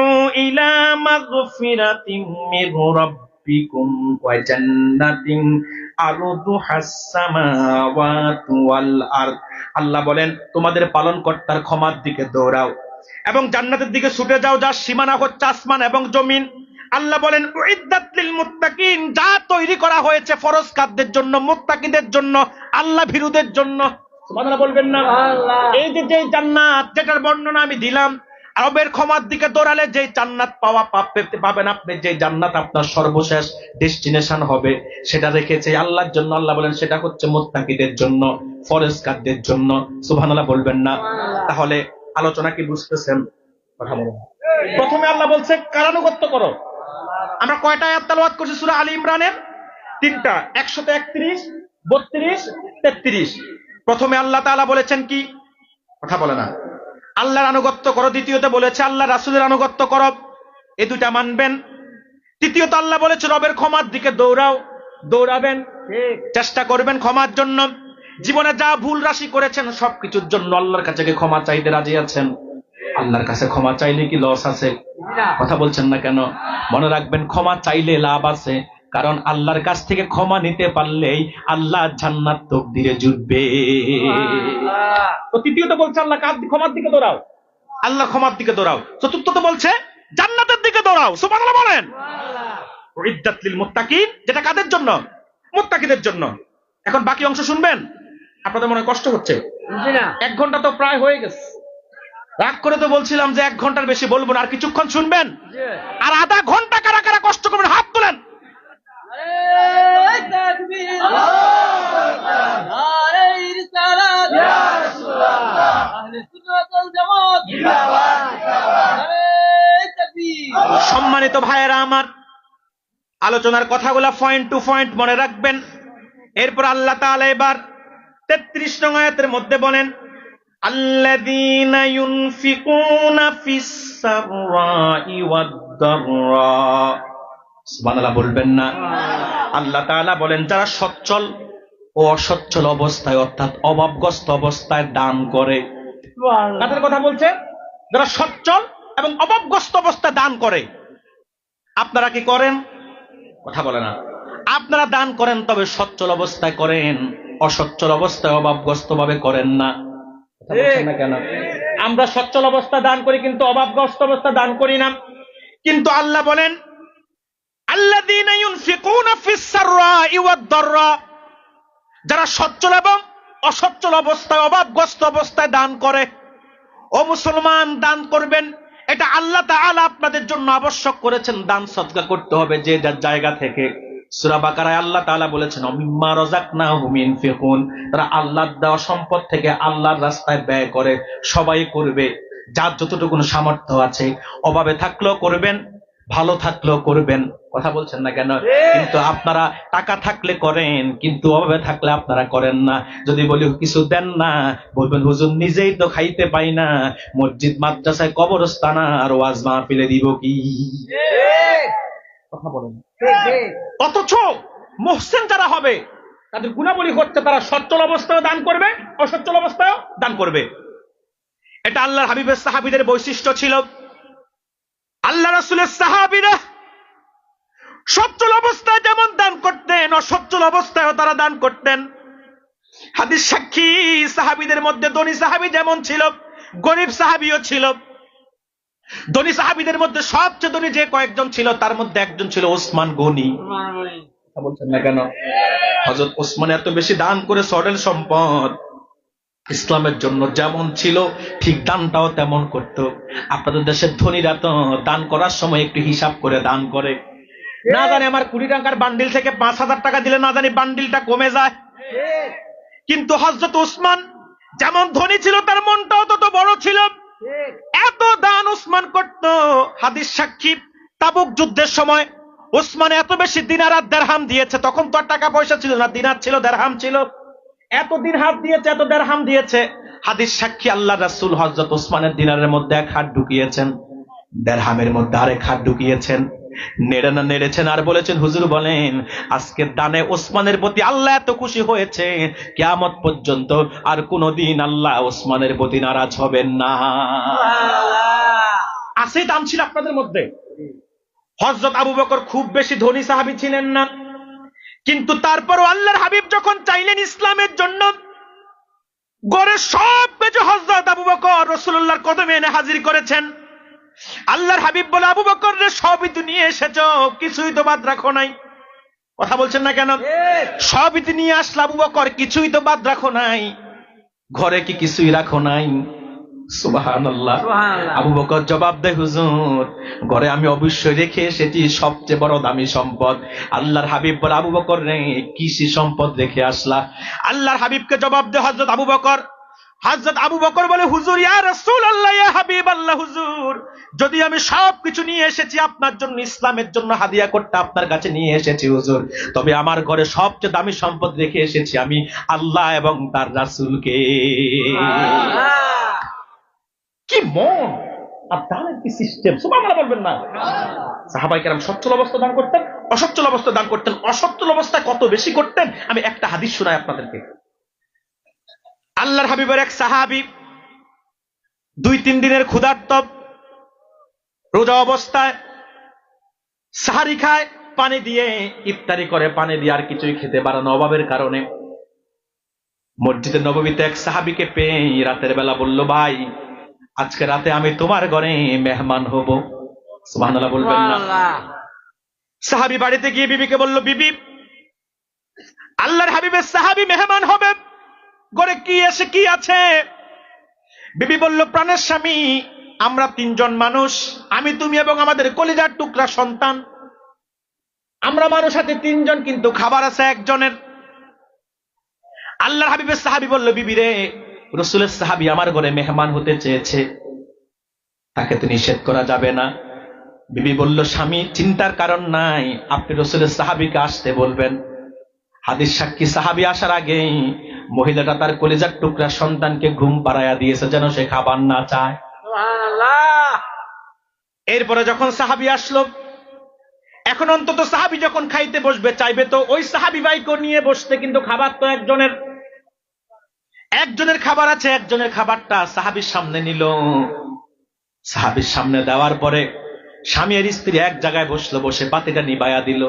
ইলা মাগফিরাতিম মির রাব্বিকুম ওয়া জান্নাতিন আরদুহাস সামাওয়াতু ওয়াল আরদ। আল্লাহ বলেন, তোমাদের পালনকর্তার ক্ষমার দিকে দৌড়াও এবং জান্নাতের দিকে ছুটে যাও, যার সীমানা হচ্ছে আসমান এবং জমিন। আল্লাহ বলেন, উইদ্দাত লিল মুত্তাকিন, যা তৈরি করা হয়েছে ফরজকারদের জন্য, মুত্তাকিদের জন্য, আল্লাহ ভীরুদের জন্য। সুবহানাল্লাহ বলবেন না? এই যে জান্নাত যেটার বর্ণনা আমি দিলাম, রবের ক্ষমার দিকে দৌড়ালে যে জান্নাত পাবেন আপনি, যে জান্নাত আপনার সর্বশেষ ডেস্টিনেশন হবে, সেটা রেখেছে আল্লাহর জন্য। আল্লাহ বলেন সেটা হচ্ছে মুত্তাকিদের জন্য, ফরজকারদের জন্য। সুবহানাল্লাহ বলবেন না? তাহলে আলোচনা কি বুঝতেছেন? কথা বলুন। প্রথমে আল্লাহ বলছে কারানুগত্য করো। আমরা কয়টা আয়াত তেলাওয়াত করছি সূরা আলী ইমরানের? 3টা, 131, 32, 33। প্রথমে আল্লাহ তাআলা বলেছেন কি? কথা বলে না? আল্লাহর আনুগত্য করো। দ্বিতীয়তে বলেছে আল্লাহ রাসূলের আনুগত্য করো, এই দুইটা মানবেন। তৃতীয়ত আল্লাহ বলেছে রবের ক্ষমার দিকে দৌড়াবেন, চেষ্টা করবেন ক্ষমার জন্য। জীবনে যা ভুল রাশি করেছেন সবকিছুর জন্য আল্লাহর কাছে ক্ষমা চাইতে রাজি আছেন? আল্লাহর কাছে ক্ষমা চাইলে কি লস আছে? কথা বলছেন না কেন? মনে রাখবেন, ক্ষমা চাইলে লাভ আছে, কারণ আল্লাহর কাছ থেকে ক্ষমা নিতে পারলেই আল্লাহ জান্নাত তকদিরে জুটবে। তো তৃতীয়ত বলছে আল্লাহ ক্ষমার দিকে দৌড়াও, আল্লাহ ক্ষমার দিকে দৌড়াও। চতুর্থত বলছে জান্নাতের দিকে দৌড়াও। সুবহানাল্লাহ বলেন। উইদ্দাত লিল মুত্তাকিন, যেটা কাদের জন্য? মুত্তাকিদের জন্য। এখন বাকি অংশ শুনবেন। আপনাদের মনে কষ্ট হচ্ছে? 1 ঘন্টা তো প্রায় হয়ে গেছে। রাগ করে তো বলছিলাম যে 1 ঘন্টার বেশি বলবো না, আর কিছুক্ষণ শুনবেন। আর আধা ঘন্টা কারা কারা কষ্ট করবেন হাত তোলেন। সম্মানিত ভাইয়েরা আমার, আলোচনার কথাগুলা পয়েন্ট টু পয়েন্ট মনে রাখবেন। এরপর আল্লাহ তাআলা এবার 33 নং আয়াতের মধ্যে বলেন, আল্লাযীনা ইউনফিকুনা ফিস সাররাই ওয়াদ দাররা। সুবহানাল্লাহ বলবেন না? আল্লাহ তাআলা বলেন, যারা সচ্ছল ও অসচ্ছল অবস্থায়, অর্থাৎ অভাবগ্রস্ত অবস্থায় দান করে। কাদের কথা বলছে? যারা সচ্ছল এবং অভাবগ্রস্ত অবস্থায় দান করে। আপনারা কি করেন? কথা বলে না। আপনারা দান করেন, তবে সচ্ছল অবস্থায় করেন, অসচ্ছল অবস্থায় অভাবগ্রস্ত ভাবে করেন না। কেন? আমরা সচ্ছল অবস্থায় দান করি, কিন্তু অভাবগ্রস্ত অবস্থায় দান করি না। কিন্তু আল্লাহ বলেন, আল্লাযীনা ইউনফিকুনা ফিস সাররাই ওয়াদ দাররা, যারা সচ্ছল এবং অসচ্ছল অবস্থায়, অভাবগ্রস্ত অবস্থায় দান করে। ও মুসলমান, দান করবেন, এটা আল্লাহ তাআলা আপনাদের জন্য আবশ্যক করেছেন। দান সদকা করতে হবে যে যার জায়গা থেকে। সূরা বাকারায় আল্লাহ তাআলা বলেছেন, মিম্মা রাযাকনাহুম ইনফিকুন, তারা আল্লাহর দেওয়া সম্পদ থেকে আল্লাহর রাস্তায় ব্যয় করে। সবাই করবে, যার যতটুকু সামর্থ্য আছে। অভাবে থাকলেও করবেন, ভালো থাকলেও করবেন। কথা বলছেন না কেন? কিন্তু আপনারা টাকা থাকলে করেন, কিন্তু অভাবে থাকলে আপনারা করেন না। যদি বলি কিছু দেন না, বলবেন হুজুর নিজেই তো খাইতে পাই না, মসজিদ মাদ্রাসায় কবরস্থান আর ওয়াজ মাহফিলে দিব কি? কথা বলেন। অথচ মুহসিন যারা হবে, তাদের গুণাবলী হচ্ছে তারা সচ্ছল অবস্থায় দান করবে, অসচ্ছল অবস্থায় দান করবে। এটা আল্লাহর হাবিবের সাহাবীদের বৈশিষ্ট্য ছিল। আল্লাহ রাসূলের সাহাবীরা সচ্ছল অবস্থায় যেমন দান করতেন, অসচ্ছল অবস্থায়ও তারা দান করতেন। হাদিস সাক্ষী, সাহাবীদের মধ্যে ধনী সাহাবী যেমন ছিল, গরীব সাহাবীও ছিল। ধনী সাহাবীদের মধ্যে সবচেয়ে ধনী যে কয়েকজন ছিল, তার মধ্যে একজন ছিল ওসমান গনি। বলছেন না কেন? হযরত ওসমান এত বেশি দান করে, সরল সম্পদ ইসলামের জন্য যেমন ছিল, ঠিক দানটাও তেমন করত। আপনাদের দেশের ধনীরা তো দান করার সময় একটু হিসাব করে দান করে। না জানি আমার 20 টাকার বান্ডিল থেকে 5000 টাকা দিলে না জানি বান্ডিলটা কমে যায়। কিন্তু হযরত ওসমান যেমন ধনী ছিল, তার মনটাও তত বড় ছিল। এত দান ওসমান করত। হাদিস সাক্ষী, তাবুক যুদ্ধের সময় ওসমান এত বেশি দিনার আর দিরহাম দিয়েছে। তখন তো আর টাকা পয়সা ছিল না, দিনার ছিল, দিরহাম ছিল। এত দিরহাম দিয়েছে, এত দিরহাম দিয়েছে। হাদিস সাক্ষী, আল্লাহ রাসূল হযরত ওসমানের দিনারের মধ্যে 1 হাত ঢুকিয়েছেন, দিরহামের মধ্যে আরেক হাত ঢুকিয়েছেন, নেড়েছেন আর বলেছেন, হুজুর বলেন, আজকের দানে ওসমানের প্রতি আল্লাহ এত খুশি হয়েছে, কিয়ামত পর্যন্ত আর কোনদিন আল্লাহ ওসমানের প্রতি নারাজ হবেন না। আছে দান ছিল আপনাদের মধ্যে। হযরত আবু বকর খুব বেশি ধনী সাহাবী ছিলেন না, কিন্তু তারপরও আল্লাহর হাবিব যখন চাইলেন ইসলামের জন্য, গড়ের সব কিছু হযরত আবু বকর রাসূলুল্লাহর কদমে এনে হাজির করেছেন। আল্লাহর হাবিব বলে, আবু বকর রে, সবই তো নিয়ে এসেছো, কিছুই তো বাদ রাখো নাই। কথা বলছেন না কেন? সবই তো নিয়ে আসলে আবু বকর, কিছুই তো বাদ রাখো নাই। ঘরে কি কিছুই রাখো নাই? সুবহানাল্লাহ। আবু বকর জবাব দেয়, হুজুর, ঘরে আমি অবশ্যই রেখে এসেছি সবচেয়ে বড় দামি সম্পদ। আল্লাহর হাবিব বলে, আবু বকর রে, কিসি সম্পদ রেখে আসলা? আল্লাহর হাবিবকে জবাব দেয় হযরত আবু বকর বলে, হুজুর, ইয়া রাসূলুল্লাহ, ইয়া হাবিবাল্লাহ, হুজুর, যদি আমি সবকিছু নিয়ে এসেছি আপনার জন্য, ইসলামের জন্য হাদিয়া করতে আপনার কাছে নিয়ে এসেছি হুজুর, তবে আমার ঘরে সবচেয়ে দামি সম্পদ রেখে এসেছি আমি আল্লাহ এবং তার রাসূলকে। কি মন আর দানের কি সিস্টেম! সুবহানাল্লাহ বলবেন না? সাহাবায়ে কেরাম সচ্ছল অবস্থা দান করতেন, অসচ্ছল অবস্থা দান করতেন। অসচ্ছল অবস্থায় কত বেশি করতেন, আমি একটা হাদিস শোনাই আপনাদেরকে। আল্লাহর হাবিবের এক সাহাবী 2-3 দিনের ক্ষুধার্ত, রোজা অবস্থায় সাহারি খায় পানি দিয়ে, ইফতারি করে পানি দিয়ে, আর কিছুই খেতে পারে না অভাবের কারণে। মসজিদে নববীতে এক সাহাবীকে পেয়ে রাতের বেলা বলল, ভাই আজকে রাতে আমি তোমার ঘরে মেহমান হব। সুবহানাল্লাহ বলবেন না? সাহাবী বাড়িতে গিয়ে বিবিকে বলল, বিবি আল্লাহর হাবিবের সাহাবী মেহমান হবে, ঘরে কি এসে কি আছে? বিবি বলল, প্রাণের স্বামী আমরা তিনজন মানুষ, আমি তুমি এবং আমাদের কলিজার টুকরা সন্তান, আমরা মানুষ সাথে তিনজন, কিন্তু খাবার আছে একজনের। আল্লাহর হাবিবের সাহাবী বলল, বিবি রে, রাসূলের সাহাবী আমার ঘরে মেহমান হতে চেয়েছে, তাকে তো নিষেধ করা যাবে না। বিবি বলল, স্বামী চিন্তার কারণ নাই, আপনি রাসূলের সাহাবীকে আসতে বলবেন। হাদিস সাক্ষী সাহাবী আসার আগেই মহিলাটা তার কলিজার টুকরা সন্তানকে ঘুম পাড়াইয়া দিয়েছে যেন সে খাবার না চায়। সুবহানাল্লাহ। এরপরে যখন সাহাবী আসলো, এখন অন্তত সাহাবী যখন খাইতে বসবে চাইবে তো ওই সাহাবী ভাইকে নিয়ে বসতে, কিন্তু খাবার তো একজনের খাবার আছে, একজনের খাবারটা সাহাবীর সামনে নিল। সাহাবীর সামনে দেওয়ার পরে স্বামী আর স্ত্রী এক জায়গায় বসলো, বসে বাতিটা নিবাইয়া দিল।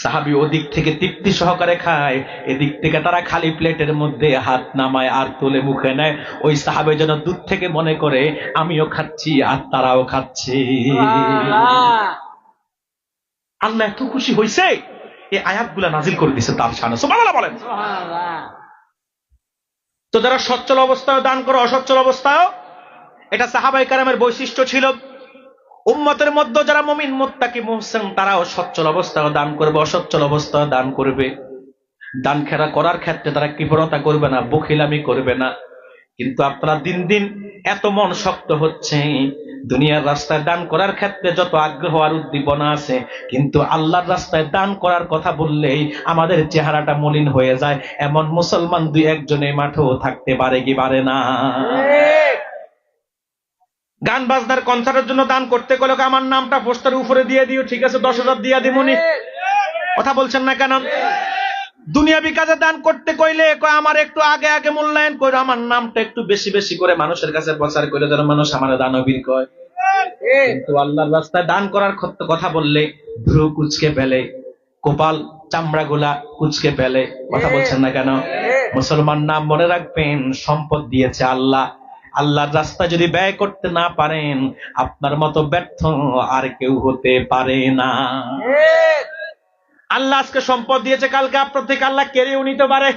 সাহাবী ওদিক থেকে তৃপ্তি সহকারে খায়, এদিক থেকে তারা খালি প্লেটের মধ্যে হাত নামায় আর তুলে মুখে নেয়। ওই সাহাবী যেন দূর থেকে মনে করে আমিও খাচ্ছি আর তারাও খাচ্ছে। আল্লাহ এত খুশি হয়েছে, এই আয়াতগুলা নাজিল করে দিয়েছে তার শানে। সুবহানাল্লাহ বলেন। তো যারা সচ্ছল অবস্থায় দান করে, অসচ্ছল অবস্থায়, এটা সাহাবায়ে কেরামের বৈশিষ্ট্য ছিল। উম্মতের মধ্যে যারা মুমিন মুত্তাকি মুহসিন, তারাও সচ্ছল অবস্থায় দান করবে, অসচ্ছল অবস্থায় দান করবে। দান খেরা করার ক্ষেত্রে তারা কৃপণতা করবে না, বখিলামি করবে না। কিন্তু আপনারা দিন দিন এত মন শক্ত হচ্ছে, দুনিয়ার রাস্তায় দান করার ক্ষেত্রে যত আগ্রহ আর উদ্দীপনা আছে, কিন্তু আল্লাহর রাস্তায় দান করার কথা বললেই আমাদের চেহারাটা মলিন হয়ে যায়। এমন মুসলমান দুই একজনে মাঠেও থাকতে পারে কি পারে না? গান বাজনার কনসার্টের জন্য দান করতে গেলে আমার নামটা পোস্টারের উপরে দিয়ে দিও, ঠিক আছে 10,000 দিয়ে দিমুনি। কথা বলছেন না কেন? দুনিয়াবি কাজে দান করতে কইলে কয় আমার একটু আগে আগে মূল্যায়ন করে, আমার নামটা একটু বেশি বেশি করে মানুষের কাছে প্রচার করে যেন মানুষ আমার দানবীর কয়। কিন্তু আল্লাহর রাস্তায় দান করার কথা বললে ভ্রু কুচকে ফেলে, কপাল চামড়া গুলা কুচকে ফেলে। কথা বলছেন না কেন? মুসলমান নাম মনে রাখবেন, সম্পদ দিয়েছে আল্লাহ। আল্লাহর রাস্তায় যদি ব্যয় করতে না পারেন, আপনার মতো ব্যর্থ আর কেউ হতে পারে না। আল্লাহ আজকে সম্পদ দিয়েছে, কালকে আপনার থেকে আল্লাহ কেড়েও নিতে পারে।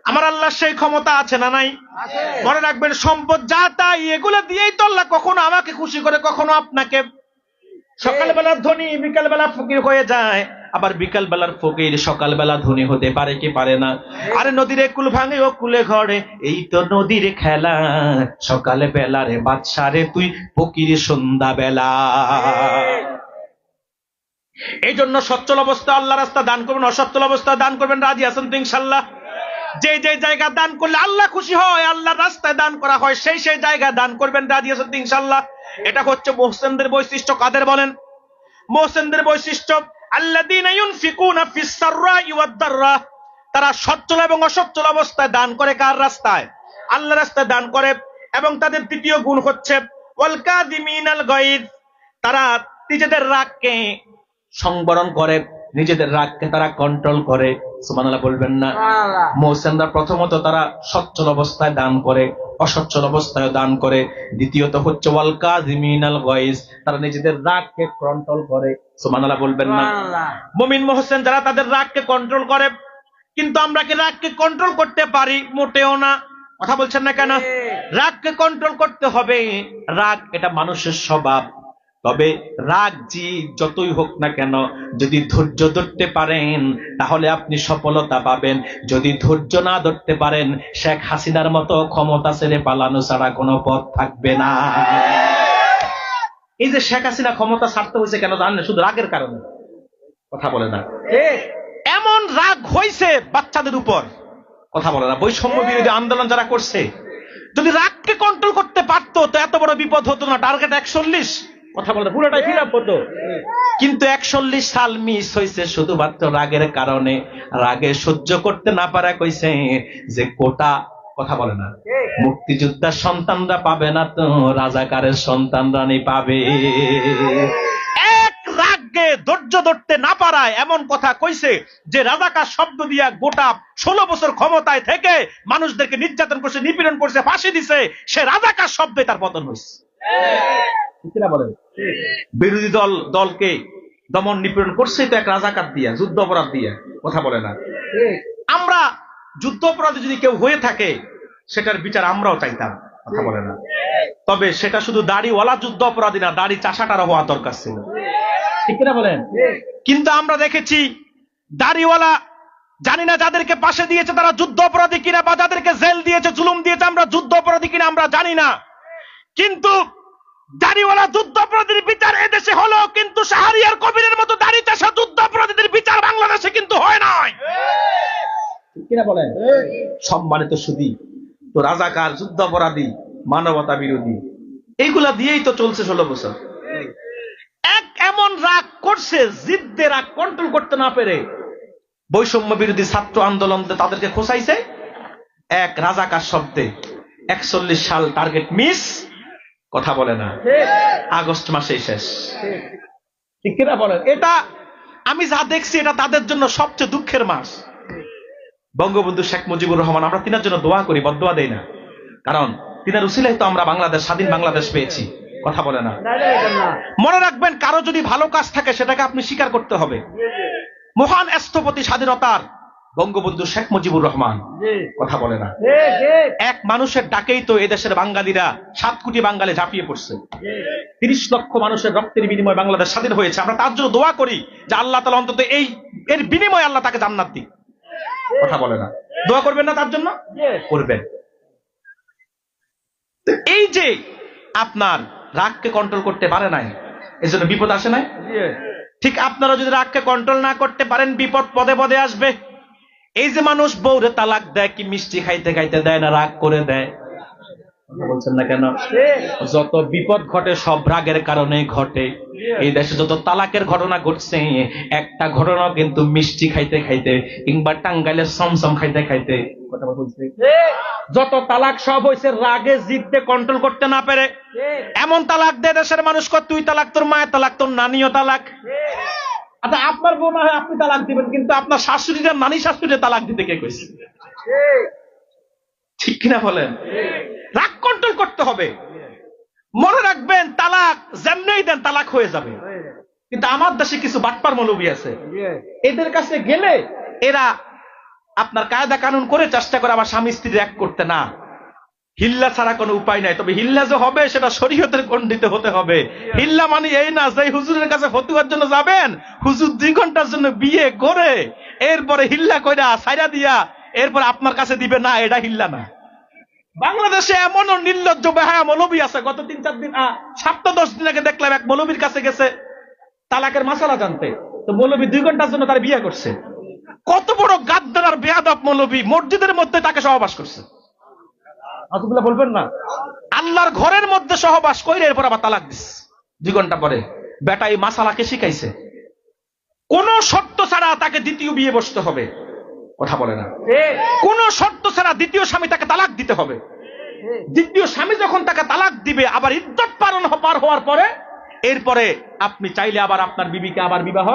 আমার আল্লাহ সেই ক্ষমতা আছে না নাই? মনে রাখবেন, সম্পদ যা তাই এগুলো দিয়েই তো আল্লাহ কখনো আমাকে খুশি করে, কখনো আপনাকে। সকালবেলার ধনী বিকালবেলা ফকির হয়ে যায়, আবার বিকাল বেলার ফকির সকালবেলা ধনী হতে পারে কি পারে না? আরে নদীর কুল ভাঙে ও কুলে ঘরে, এই তো নদীর খেলা, সকালে বেলা রে বাদশা রে তুই ফকির সন্ধ্যা বেলা। এই জন্য সচ্ছল অবস্থা আল্লাহ রাস্তা দান করবেন, অসচ্ছল অবস্থা দান করবেন। রাজি আছেন তো ইনশাল্লাহ? যে যে জায়গা দান করলে আল্লাহ খুশি হয়, আল্লাহর রাস্তায় দান করা হয়, সেই সেই জায়গায় দান করবেন। রাজি আছেন তো ইনশাল্লাহ? এটা হচ্ছে মুহসিনদের বৈশিষ্ট্য। কাদের বলেন? মুহসিনদের বৈশিষ্ট্য আল্লাযীনা ইউনফিকুনা ফিস সাররাই ওয়াদ দাররা, তারা সচ্ছল এবং অসচ্ছল অবস্থায় দান করে। কার রাস্তায়? আল্লাহর রাস্তায় দান করে। এবং তাদের দ্বিতীয় গুণ হচ্ছে ওয়াল কাযিমিনাল গায়দ, তারা নিজেদের রাগকে সংবরণ করে, নিজেদের রাগকে তারা কন্ট্রোল করে। সুবহানাল্লাহ বলবেন না? মুহসিনরা প্রথমত তারা সচ্ছল অবস্থায় দান করে, অসচ্ছল অবস্থায় দান করে। দ্বিতীয়ত হচ্ছে ওয়াল কাযিমিনাল গায়জ, তারা নিজেদের রাগকে কন্ট্রোল করে। সুবহানাল্লাহ বলবেন না? মুমিন মুহসিন যারা তাদের রাগকে কন্ট্রোল করে। কিন্তু আমরা কি রাগকে কন্ট্রোল করতে পারি? মোটেও না। কথা বলছেন না কেন? রাগকে কন্ট্রোল করতে হবে। রাগ এটা মানুষের স্বভাব। তবে রাগ জি যতই হোক না কেন, যদি ধৈর্য ধরতে পারেন তাহলে আপনি সফলতা পাবেন। যদি ধৈর্য না ধরতে পারেন, শেখ হাসিনার মতো ক্ষমতা ছেড়ে পালানো ছাড়া কোনো পথ থাকবে না। এই যে শেখ হাসিনা ক্ষমতা ছাড়তে হয়েছে কেন জানেন? শুধু রাগের কারণে। কথা বলে না? এমন রাগ হয়েছে বাচ্চাদের উপর, কথা বলে না? বৈষম্য বিরোধী আন্দোলন যারা করছে, যদি রাগকে কন্ট্রোল করতে পারতো তো এত বড় বিপদ হতো না। টার্গেট 41, কথা বলে পুরোটাই ফিল আপ হতো। কিন্তু 41 সাল মিস হয়েছে শুধুমাত্র রাগের কারণে। রাগে সহ্য করতে না পারা কইছে যে কোটা, কথা বলে না। মুক্তিযোদ্ধার সন্তানরা পাবে না তো রাজাকারের সন্তানরা পাবে। এক রাগকে ধৈর্য ধরতে না পারায় এমন কথা কইছে যে রাজাকার শব্দ দিয়া গোটা 16 বছর ক্ষমতায় থেকে মানুষদেরকে নির্যাতন করছে, নিপীড়ন করছে, ফাঁসি দিছে, সে রাজাকার শব্দে তার পতন হয়েছে। বিরোধী দলকে দমন নিপীড়ন করছে তো এক রাজাকার দিয়া, যুদ্ধ অপরাধ দিয়া। কথা বলে না। আমরা যুদ্ধ অপরাধী যদি কেউ হয়ে থাকে সেটার বিচার আমরাও চাইতাম। কথা বলে না। তবে সেটা শুধু দাড়িওয়ালা যুদ্ধ অপরাধী না, দাড়ি চাষাটারও হওয়া দরকার ছিল। ঠিক কিনা বলেন? কিন্তু আমরা দেখেছি দাড়িওয়ালা, জানি না যাদেরকে পাশে দিয়েছে তারা যুদ্ধ অপরাধী কিনা, বা যাদেরকে জেল দিয়েছে, জুলুম দিয়েছে, আমরা যুদ্ধ অপরাধী কিনা আমরা জানি না। কিন্তু দাড়িওয়ালা যুদ্ধ অপরাধীর বিচার এদেশে হলো, কিন্তু শাহরিয়ার কবিরের মতো দাড়ি চাষা যুদ্ধ অপরাধীদের বিচার বাংলাদেশে কিন্তু হয় নাই। কিনা বলেন? সম্মানিত সুধী, তো রাজাকার, যুদ্ধ অপরাধী, মানবতা বিরোধী, এইগুলা দিয়েই তো চলছে 16 বছর। এক এমন রাগ করছে, জিদ্দে রাগ কন্ট্রোল করতে না পেরে বৈষম্য বিরোধী ছাত্র আন্দোলন তাদেরকে খোঁচাইছে এক রাজাকার শব্দে। 41 সাল টার্গেট মিস। কথা বলে না। আগস্ট মাসেই শেষ। ঠিক কিনা বলেন? এটা আমি যা দেখছি এটা তাদের জন্য সবচেয়ে দুঃখের মাস। বঙ্গবন্ধু শেখ মুজিবুর রহমান, আমরা তিনার জন্য দোয়া করি, বদদোয়া দেই না, কারণ তিনার উসিলায় তো আমরা বাংলাদেশ, স্বাধীন বাংলাদেশ পেয়েছি। কথা বলে না। মনে রাখবেন, কারো যদি ভালো কাজ থাকে সেটাকে আপনি স্বীকার করতে হবে। মহান স্থপতি স্বাধীনতার বঙ্গবন্ধু শেখ মুজিবুর রহমান। কথা বলে না। এক মানুষের ডাকেই তো এদেশের বাঙালিরা 7 কোটি বাঙালি ঝাঁপিয়ে পড়ছে। 30 লক্ষ মানুষের রক্তের বিনিময়ে বাংলাদেশ স্বাধীন হয়েছে। আমরা তার জন্য দোয়া করি যে আল্লাহ তাআলা অন্তত এর বিনিময়ে আল্লাহ তাকে জান্নাত দিক। কথা বলে না। দোয়া করবেন না তার জন্য? করবেন। এই যে আপনার রাগকে কন্ট্রোল করতে পারে নাই, এজন্য বিপদ আসে নাই। ঠিক আপনারা যদি রাগকে কন্ট্রোল না করতে পারেন, বিপদ পদে পদে আসবে। এই যে মানুষ বউরে তালাক দেয়, কি মিষ্টি খাইতে খাইতে দেয় না, রাগ করে দেয়। বলছেন না কেন? যত বিপদ ঘটে সব রাগের কারণে ঘটে। এই দেশে যত তালাকের ঘটনা ঘটছে, একটা ঘটনা কিন্তু মিষ্টি খাইতে খাইতে কিংবা টাঙ্গাইলের সমসম খাইতে খাইতে। কথা বলছে, যত তালাক সব হয়েছে রাগে জিদ্দে কন্ট্রোল করতে না পেরে। এমন তালাক দেয় দেশের মানুষ, তুই তালাক, তোর মায়ের তালাক, তোর নানিও তালাক। আচ্ছা, আপনার বউ না হয় আপনি তালাক দিবেন, কিন্তু আপনার শাশুড়িরা, নানি শাশুড়ি তালাক দিতে কে কইছে? ঠিক কিনা বলেন? রাগ কন্ট্রোল করতে হবে। মনে রাখবেন, তালাক যেমনেই দেন তালাক হয়ে যাবে। কিন্তু আমার দেশে কিছু বাটপার মৌলবী আছে, এদের কাছে গেলে এরা আপনার কায়দা কানুন করে চেষ্টা করে আবার স্বামী স্ত্রী এক করতে। না, হিল্লা ছাড়া কোনো উপায় নাই। তবে হিল্লা যে হবে সেটা শরীয়তের খণ্ডিত হতে হবে। হিল্লা মানে এই না যে হুজুরের কাছে ফতুয়ার জন্য যাবেন, হুজুর 2 ঘন্টার জন্য বিয়ে করে এরপরে হিল্লা কইরা ছাইরা দিয়া এরপর আপনার কাছে দিবে, না, এটা হিল্লা না। বাংলাদেশে এমনও নির্লজ্জ বেহায়া মৌলবী আছে। গত 3-4 দিন, 7-10 দিন আগে দেখলাম এক মৌলবীর কাছে গেছে তালাকের মাসালা জানতে। তো মৌলবী 2 ঘন্টার জন্য তার বিয়ে করছে। কত বড় গাদ্দার আর বেয়াদব মৌলবী! মসজিদের মধ্যে তাকে সহবাস করছে। আজগুলা বলবেন না। আল্লাহর ঘরের মধ্যে সহবাস কইরে এরপর আবার তালাক দিস 2 ঘন্টা পরে। বেটা এই মাসালাকে শিখাইছে। কোন শর্ত ছাড়া তাকে দ্বিতীয় বিয়ে বসতে হবে। কথা বলে না। কোন শর্ত ছাড়া দ্বিতীয় স্বামী তাকে তালাক দিতে হবে। দ্বিতীয় স্বামী যখন তাকে তালাক দিবে, আবার ইদ্যত পার হওয়ার পরে এরপরে আপনি চাইলে আবার আপনার বিবিকে আবার বিবাহ,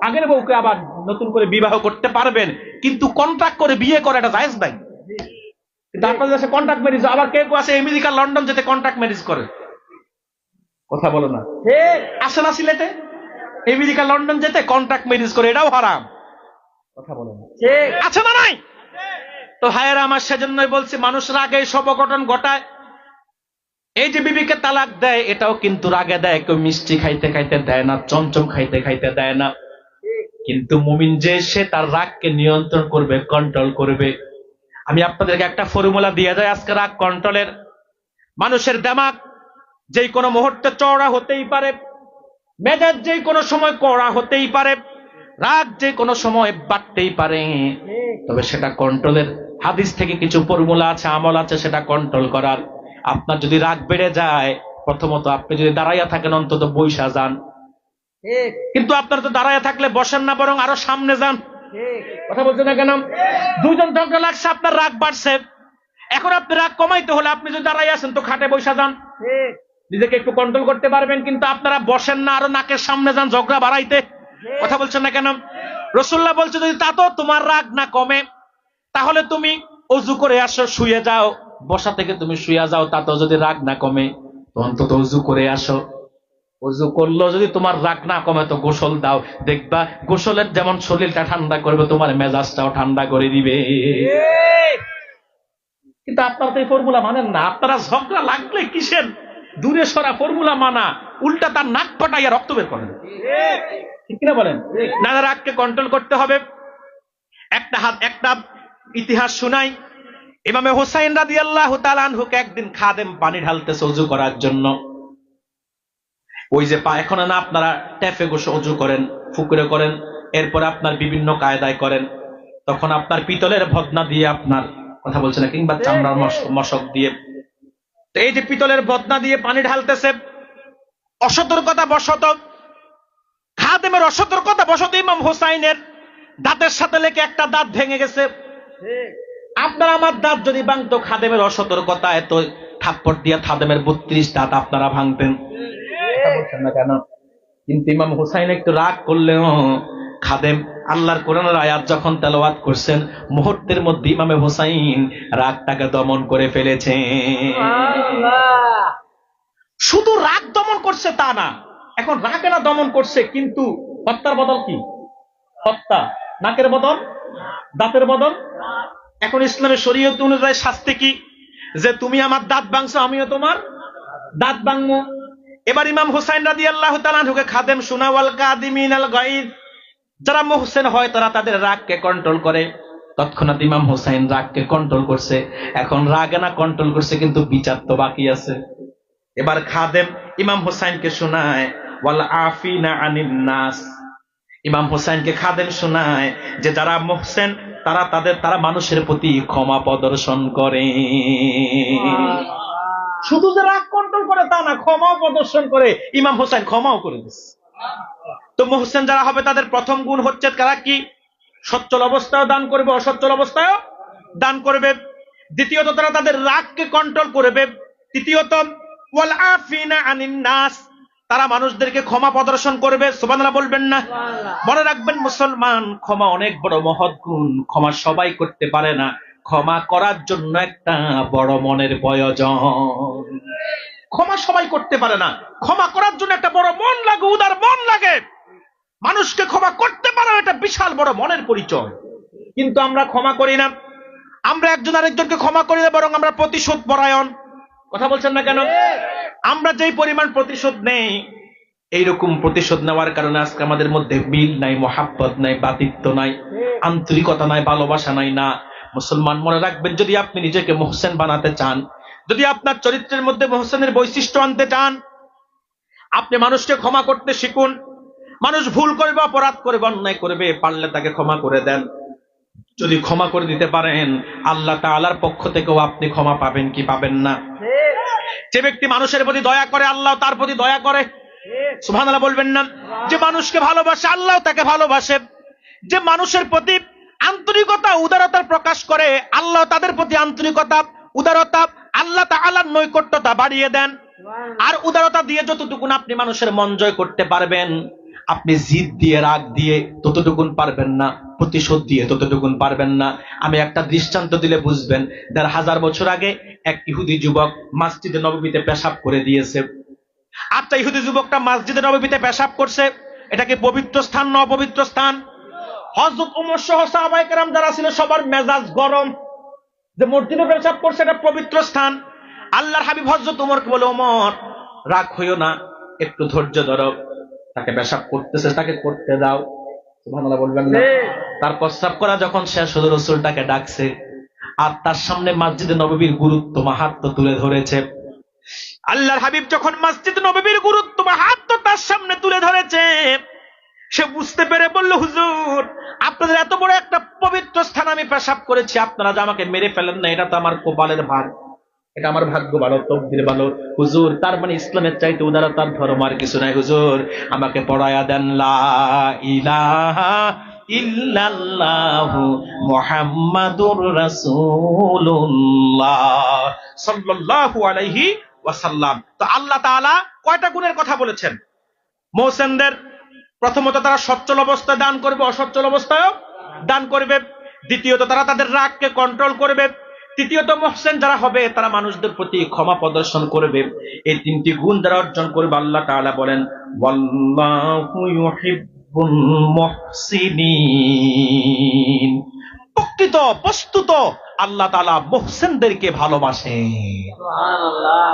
আগের বউকে আবার নতুন করে বিবাহ করতে পারবেন। কিন্তু কন্ট্রাক্ট করে বিয়ে করা এটা জায়েজ নাই। কিন্তু আপনাদের দেশে কন্ট্রাক্ট ম্যারেজ, আবার কেউ আছে আমেরিকা, লন্ডন যেতে কন্ট্রাক্ট ম্যারেজ করে। কথা বলো না। আসে না সিলেটে আমেরিকা, লন্ডন যেতে কন্ট্রাক্ট ম্যারেজ করে, এটাও হারাম। কথা বলো না। আছে না নাই? তো ভাইয়েরা আমার, সেজন্যই বলছি, মানুষ রাগে সব অঘটন ঘটায়। এই যে বিবিকে তালাক দেয়, এটাও কিন্তু রাগে দেয়। কেউ মিষ্টি খাইতে খাইতে দেয় না, চমচম খাইতে খাইতে দেয় না। কিন্তু মুমিন যে, সে তার রাগকে নিয়ন্ত্রণ করবে, কন্ট্রোল করবে। আমি আপনাদেরকে একটা ফর্মুলা দিয়ে যাই আজকে রাগ কন্ট্রোলের। মানুষের দিমাগ যেই কোনো মুহূর্তে চওড়া হতেই পারে, মেজাজ যেই কোনো সময় কড়া হতেই পারে, রাগ যে কোনো সময় বাড়তেই পারে। তবে সেটা কন্ট্রোলের হাদিস থেকে কিছু ফর্মুলা আছে, আমল আছে সেটা কন্ট্রোল করার। আপনার যদি রাগ বেড়ে যায়, প্রথমত আপনি যদি দাঁড়াইয়া থাকেন অন্তত বইসা যান। কিন্তু আপনার তো দাঁড়াইয়া থাকলে বসেন না, বরং আরো সামনে যান। কথা বলছে না কেন? 2 জন ঝগড়া লাগছে, আপনার রাগ বাড়ছে, এখন আপনি রাগ কমাইতে হলে আপনি যদি দাঁড়াই আছেন তো খাটে বসে যান, নিজেকে একটু কন্ট্রোল করতে পারবেন। কিন্তু আপনারা বসেন না, আরো নাকের সামনে যান ঝগড়া বাড়াইতে। কথা বলছেন না কেন? রাসূলুল্লাহ বলছে যদি তা তো তোমার রাগ না কমে তাহলে তুমি অজু করে আসো, শুয়ে যাও। বসা থেকে তুমি শুয়ে যাও, তাতেও যদি রাগ না কমে তো অন্তত অজু করে আসো। অজু করলেও যদি তোমার রাগ না কমে তো গোসল দাও, দেখবা গোসলের যেমন শরীরটা ঠান্ডা করবে তোমার মেজাজটাও ঠান্ডা করে দিবে। কিন্তু আপনারা তো এই ফর্মুলা মানেন না। আপনারা ঝগড়া লাগলে কিসের দূরে সরা ফর্মুলা মানা, উল্টা তার নাক পটাইয়া রক্ত বের করেন। ঠিক কিনা বলেন? না, রাগকে কন্ট্রোল করতে হবে। একটা ইতিহাস শুনাই। ইমামে হুসাইন রাদিয়াল্লাহু তাআলা আনহুকে একদিন খাদেম পানি ঢালতেছে ওযু করার জন্য। ওই যে এখন না আপনারা ট্যাপে বসে ওযু করেন, ফুকরে করেন, এরপর আপনার বিভিন্ন কায়দায় করেন, তখন আপনার পিতলের ভদনা দিয়ে আপনার, কথা বলছে না, কিংবা চামড়ার মশক দিয়ে, তো এই যে পিতলের ভদনা দিয়ে পানি ঢালতেছে, অসতর্কতা বশত, খাদেমের অসতর্কতা বশত ইমাম হুসাইনের দাঁতের সাথে লেগে একটা দাঁত ভেঙে গেছে। আপনার আমার দাঁত যদি ভাঙতো খাদেমের অসতর্কতা, এত থাপ্পড় দিয়ে খাদেমের 32 দাঁত আপনারা ভাঙতেন। না কেন? কিন্তু ইমাম হুসাইন একটু রাগ করলেও খাদেম আল্লাহর কোরআনের আয়াত যখন তেলাওয়াত করছেন মুহূর্তের মধ্যে ইমামে হুসাইন রাগটাকে দমন করে ফেলেছে। শুধু রাগ দমন করছে তা না, এখন রাগে না দমন করছে, কিন্তু হত্যার বদল কি? হত্যা। নাকের বদল দাঁতের বদল। এখন ইসলামের শরীয়ত অনুযায়ী শাস্তি কি? যে তুমি আমার দাঁত ভাঙছো, আমিও তোমার দাঁত ভাঙবো। এবার ইমাম হুসাইন রাদিয়াল্লাহু তাআলা আনহুকে খাদেম শোনা, ওয়াল কাদিমিনাল গায়জ, যারা মুহসিন হয় তারা তাদের রাগকে কন্ট্রোল করে। তৎক্ষণাৎ ইমাম হুসাইন রাগকে কন্ট্রোল করছে। এখন রাগে না কন্ট্রোল করছে, কিন্তু বিচার তো বাকি আছে। এবার খাদেম ইমাম হুসাইনকে শোনায়, ওয়াল আফিনা আনিন নাস। ইমাম হুসাইনকে খাদেম শোনায় যে যারা মুহসিন তারা মানুষের প্রতি ক্ষমা প্রদর্শন করে। শুধু যে রাগ কন্ট্রোল করে তা না, ক্ষমাও প্রদর্শন করে। ইমাম হুসাইন ক্ষমাও করে দিচ্ছে। তো মুহসিন যারা হবে তাদের প্রথম গুণ হচ্ছে তারা কি? সচ্ছল অবস্থায়ও দান করবে, অসচ্ছল অবস্থায়ও দান করবে। দ্বিতীয়ত তারা তাদের রাগকে কন্ট্রোল করবে। তৃতীয়ত ওয়াল আফিনা আনিন নাস, তারা মানুষদেরকে ক্ষমা প্রদর্শন করবে। সুবহানাল্লাহ বলবেন না? মনে রাখবেন মুসলমান, ক্ষমা অনেক বড় মহৎ গুণ। ক্ষমা সবাই করতে পারে না, ক্ষমা করার জন্য একটা বড় মনের প্রয়োজন। ক্ষমা সবাই করতে পারে না, ক্ষমা করার জন্য একটা বড় মন লাগে, উদার মন লাগে। মানুষকে ক্ষমা করতে পারা এটা বিশাল বড় মনের পরিচয়। কিন্তু আমরা ক্ষমা করি না, আমরা একজন আরেকজনকে ক্ষমা করি না, বরং আমরা প্রতিশোধ পরায়ণ। কথা বলছেন না কেন? আমরা যেই পরিমাণ প্রতিশোধ নেই, এইরকম প্রতিশোধ নেওয়ার কারণে আজকে আমাদের মধ্যে মিল নাই, মহাব্বত নাই, বাতিত্ব নাই, আন্তরিকতা নাই, ভালোবাসা নাই। না মুসলমান, মনে রাখবেন, যদি আপনি নিজেকে মুহসিন বানাতে চান, যদি আপনার চরিত্রের মধ্যে মুহসিনের বৈশিষ্ট্য আনতে চান, আপনি মানুষকে ক্ষমা করতে শিখুন। মানুষ ভুল করবে, অপরাধ করবে, অন্যায় করবে, পারলে তাকে ক্ষমা করে দেন। যদি ক্ষমা করে দিতে পারেন, আল্লাহ তাআলার পক্ষ থেকেও আপনি ক্ষমা পাবেন কি পাবেন না? যে ব্যক্তি মানুষের প্রতি দয়া করে, আল্লাহ তার প্রতি দয়া করে। সুবহানাল্লাহ বলবেন না? যে মানুষকে ভালোবাসে, আল্লাহ তাকে ভালোবাসে। যে মানুষের প্রতি আন্তরিকতা, উদারতার প্রকাশ করে, আল্লাহ তাদের প্রতি আন্তরিকতা, উদারতা, আল্লাহ তাআলার নৈকট্যতা বাড়িয়ে দেন। আর উদারতা দিয়ে যতটুকু আপনি মানুষের মন জয় করতে পারবেন, আপনি জিদ দিয়ে, রাগ দিয়ে ততটুকুন পারবেন না, প্রতিশোধ দিয়ে ততটুকুন পারবেন না। আমি একটা দৃষ্টান্ত দিলে বুঝবেন। ১৫০০ বছর আগে এক ইহুদি যুবক মসজিদে নববীতে পেশাব করে দিয়েছে। আচ্ছা, ইহুদি যুবকটা মসজিদে নববীতে পেশাব করছে, এটা কি পবিত্র স্থান না অপবিত্র স্থান? হযরত ওমর সহ সাহাবায়ে কেরাম যারা ছিল সবার মেজাজ গরম, যে মসজিদে পেশাব করছে এটা পবিত্র স্থান। আল্লাহর হাবিব হযরত ওমরকে বলে, ওমর রাগ হইও না, একটু ধৈর্য ধরো, তাকে পেশাব করতেছে, তাকে করতে দাও। সুবহানাল্লাহ বলবেন না? তার প্রস্রাব করা যখন শেষ হলো, রাসূলটাকে ডাকছে আর তার সামনে মসজিদে নববীর গুরুত্ব, মাহাত্ম্য তুলে ধরেছে। আল্লাহর হাবিব যখন মসজিদ নববীর গুরুত্ব, মাহাত্ম্য তার সামনে তুলে ধরেছে, সে বুঝতে পেরে বলল, হুজুর আপনাদের এত বড় একটা পবিত্র স্থান আমি পেশাব করেছি, আপনারা যে আমাকে মেরে ফেলেন না, এটা তো আমার কপালের ভার। এটা আমার ভাগ্য ভালো, তকদির ভালো। হুজুর তার মানে ইসলামের চাইতে উদারতার ধর্ম আর কিছু নাই। হুজুর আমাকে পড়ায়া দেন লা ইলাহা ইল্লাল্লাহু মুহাম্মাদুর রাসূলুল্লাহ সাল্লাল্লাহু আলাইহি ওয়াসাল্লাম। তো আল্লাহ তাআলা কয়টা গুণের কথা বলেছেন মুহসিনদের? প্রথমত তারা সচ্ছল অবস্থায় দান করবে, অসচ্ছল অবস্থায়ও দান করবে। দ্বিতীয়ত তারা তাদের রাগকে কন্ট্রোল করবে। তৃতীয়ত মুহসিন যারা হবে তারা মানুষদের প্রতি ক্ষমা প্রদর্শন করবে। এই তিনটি গুণ যারা অর্জন করবে আল্লাহ তাআলা বলেন ওয়াল্লাহু ইউহিব্বুল মুহসিনিন। প্রকৃত বস্তুত আল্লাহ তাআলা মুহসিনদেরকে ভালোবাসেন।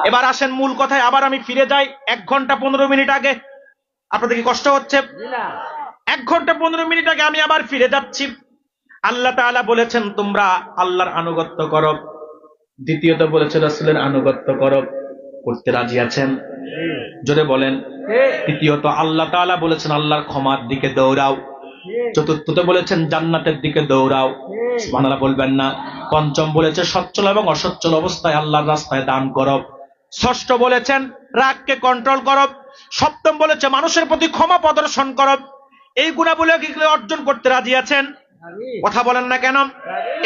এবার আসেন মূল কথায়, আবার আমি ফিরে যাই 1 ঘন্টা 15 মিনিট আগে। আপনাদের কি কষ্ট হচ্ছে? 1 ঘন্টা 15 মিনিট আগে আমি আবার ফিরে যাচ্ছি। আল্লাহ তাআলা বলেছেন তোমরা আল্লাহর আনুগত্য করো। দ্বিতীয়ত বলেছে রাসূলের আনুগত্য করো। করতে রাজি আছেন? জোরে বলেন। তৃতীয়ত আল্লাহ তাআলা বলেছেন আল্লাহর ক্ষমার দিকে দৌড়াও। চতুর্থত বলেছেন জান্নাতের দিকে দৌড়াও। সুবহানাল্লাহ বলবেন না? পঞ্চম বলেছে সচ্ছল এবং অসচ্ছল অবস্থায় আল্লাহর রাস্তায় দান করো। ষষ্ঠ বলেছেন রাগকে কন্ট্রোল করো। সপ্তম বলেছে মানুষের প্রতি ক্ষমা প্রদর্শন করো। এই গুণাবলীগুলো অর্জন করতে রাজি আছেন? কথা বলেন না কেন?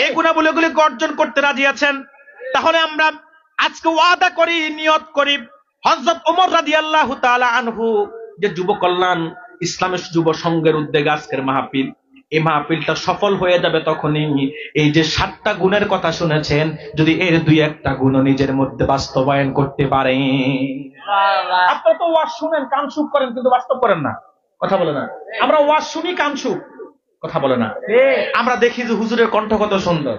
এই গুণাবলীগুলিকে অর্জন করতে রাজি আছেন? তাহলে আমরা আজকে ওয়াদা করি, নিয়ত করি, হযরত ওমর রাদিয়াল্লাহু তাআলা আনহু যে যুব কল্যাণ ইসলামের যুব সংঘের উদ্যোগে আজকের মাহফিল, এই মাহফিলটা সফল হয়ে যাবে তখনই এই যে 7টা গুণের কথা শুনেছেন যদি এর 2-1টা গুণ নিজের মধ্যে বাস্তবায়ন করতে পারেন। আপনারা তো ওয়াজ শুনেন, কান সুখ করেন, কিন্তু বাস্তব করেন না। কথা বলে না? আমরা ওয়াজ শুনি, কান সুখ, কথা বলে না। আমরা দেখি যে হুজুরের কণ্ঠ কত সুন্দর,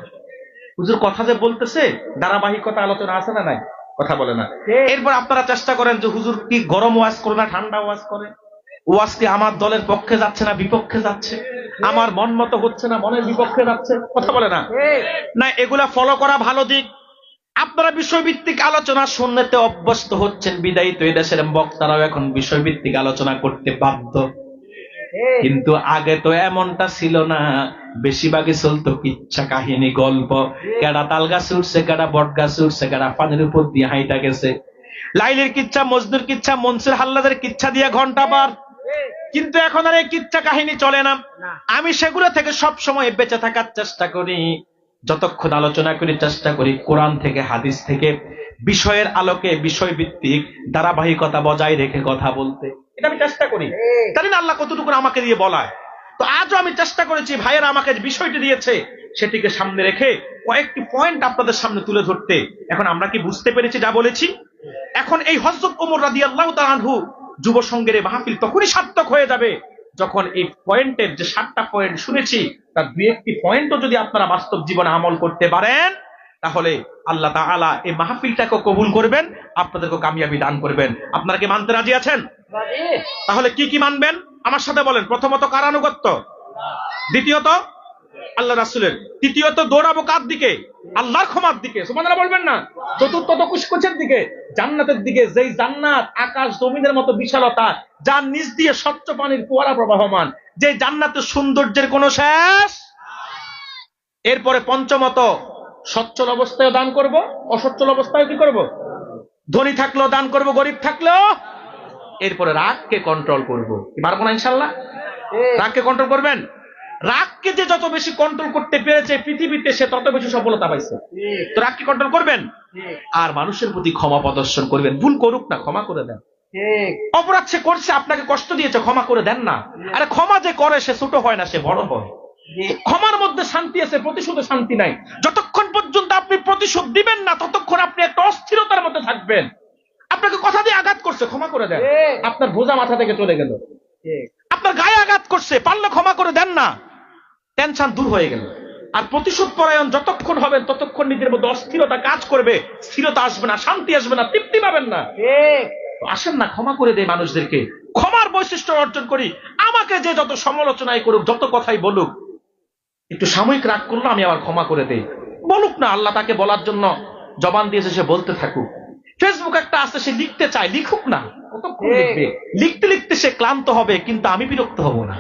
হুজুর কথা যে বলতেছে ধারাবাহিকতা আলোচনা আছে না নাই? কথা বলে না। এরপর আপনারা চেষ্টা করেন যে হুজুর কি গরম ওয়াজ করে না ঠান্ডা ওয়াজ করে, ওয়াজ কি আমার দলের পক্ষে যাচ্ছে না বিপক্ষে যাচ্ছে, আমার মন মতো হচ্ছে না মনের বিপক্ষে যাচ্ছে, কথা বলে না? না, এগুলা ফলো করা ভালো দিক। আপনারা বিষয়ভিত্তিক আলোচনা শুনতে অভ্যস্ত হচ্ছেন বিদায়ী তো এদেশের বক্তারাও এখন বিষয়ভিত্তিক আলোচনা করতে বাধ্য। কিন্তু আগে তো এমনটা ছিল না, বেশিরভাগই চলতো কিচ্ছা কাহিনী গল্প। কেডা তাল গাছ উঠছে, কেডা বট গাছ উঠছে, কেডা পানির উপর দিয়ে হাইটা গেছে, লাইলির কিচ্ছা, মজনুর কিচ্ছা, মনসুর হাল্লাদের কিচ্ছা দিয়ে ঘন্টা পার। কিন্তু এখন আর এই কিচ্ছা কাহিনী চলে না। আমি সেগুলো থেকে সব সময় বেঁচে থাকার চেষ্টা করি। যতক্ষণ আলোচনা করি চেষ্টা করি কোরআন থেকে হাদিস থেকে বিষয়ের আলোকে বিষয়ভিত্তিক ধারাবাহিকতা বজায় রেখে কথা বলতে। এটা আমি চেষ্টা করি। জানি না আল্লাহ কতটুকু আমাকে দিয়ে বলায়। তো আজও আমি চেষ্টা করেছি, ভাইয়েরা আমাকে যে বিষয়টি দিয়েছে সেটিকে সামনে রেখে কয়েকটি পয়েন্ট আপনাদের সামনে তুলে ধরতে। এখন আমরা কি বুঝতে পেরেছি যা বলেছি? এখন এই হযরত ওমর রাদিয়াল্লাহু তাআলা আনহু যুব সংঘের মাহফিল তখনই সার্থক হয়ে যাবে যখন এই পয়েন্টের যে 7টা পয়েন্ট শুনেছি তার 2-1টি পয়েন্টও যদি আপনারা বাস্তব জীবনে আমল করতে পারেন তাহলে আল্লাহ তাআলা এই মাহফিলটাকে কবুল করবেন, আপনাদেরকে কামিয়াবি দান করবেন। আপনারা কি মানতে রাজি আছেন? তাহলে কি কি মানবেন আমার সাথে বলেন। প্রথমত কার আনুগত্য, দ্বিতীয়ত আল্লাহ রাসূলের, তৃতীয়ত দৌড়াবো কার দিকে? আল্লাহর ক্ষমার দিকে, সুবহানাল্লাহ বলবেন না? চতুর্থত কুশকুশের দিকে, জান্নাতের দিকে, যেই জান্নাত আকাশ জমিনের মতো বিশালতা, যার নিচ দিয়ে স্বচ্ছ পানির ফোয়ারা প্রবাহমান, যে জান্নাতের সৌন্দর্যের কোনো শেষ। এরপরে পঞ্চমত সচ্ছল অবস্থায় দান করব, অসচ্ছল অবস্থায় কি করব? ধনী থাকলেও দান করব, গরিব থাকলেও। এরপরে রাগকে কন্ট্রোল করব। কি পারবো না ইনশাআল্লাহ? রাগকে কন্ট্রোল করবেন। রাগকে যে যত বেশি কন্ট্রোল করতে পেরেছে পৃথিবীতে সে তত বেশি সফলতা পাইছে। তো রাগকে কন্ট্রোল করবেন আর মানুষের প্রতি ক্ষমা প্রদর্শন করবেন। ভুল করুক না, ক্ষমা করে দেন। অপরাধ সে করছে, আপনাকে কষ্ট দিয়েছে, ক্ষমা করে দেন না। আরে ক্ষমা যে করে সে ছোট হয় না, সে বড় হয়। ক্ষমার মধ্যে শান্তি আছে, প্রতিশোধে শান্তি নাই। যতক্ষণ পর্যন্ত আপনি প্রতিশোধ দিবেন না ততক্ষণ আপনি একটা অস্থিরতার মধ্যে থাকবেন। আপনাকে কথা দিয়ে আঘাত করছে, ক্ষমা করে দেন, আপনার বোঝা মাথা থেকে চলে গেল। আপনার গায়ে আঘাত করছে, পারলে ক্ষমা করে দেন না, টেনশন দূর হয়ে গেল। আর প্রতিশোধ পরায়ণ যতক্ষণ হবেন ততক্ষণ নিজের মধ্যে অস্থিরতা কাজ করবে, স্থিরতা আসবে না, শান্তি আসবে না, তৃপ্তি পাবেন না। আসেন না ক্ষমা করে দেয় মানুষদেরকে, ক্ষমার বৈশিষ্ট্য অর্জন করি। আমাকে যে যত সমালোচনাই করুক, যত কথাই বলুক, একটু সাময়িক রাগ করলো আমি আবার ক্ষমা করে দেই, বলুক না। আল্লাহ তাকে বলার জন্য জবান দিয়েছে, সে বলতে থাকুক। ফেসবুক একটা আছে, সে লিখতে চায়, লিখুক না, কতক্ষণ লিখবে? লিখতে লিখতে সে ক্লান্ত হবে, কিন্তু আমি বিরক্ত হব না।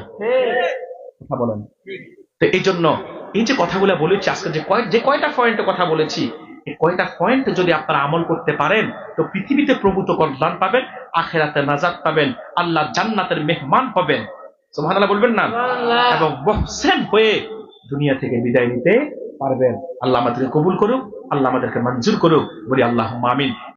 কথা বলেন। তো এই জন্য এই যে কথাগুলো বলেছি আজকে, যে কয়টা পয়েন্টে কথা বলেছি, এই কয়টা পয়েন্ট যদি আপনারা আমল করতে পারেন তো পৃথিবীতে প্রভূত কল্যাণ পাবেন, আখেরাতে নাজাত পাবেন, আল্লাহ জান্নাতের মেহমান পাবেন, সুবহানাল্লাহ বলবেন না, এবং মুহসিন হয়ে দুনিয়া থেকে বিদায় নিতে পারবেন। আল্লাহ আমাদেরকে কবুল করুক, আল্লাহ আমাদেরকে মঞ্জুর করুক, বলি আল্লাহুম্মা আমিন।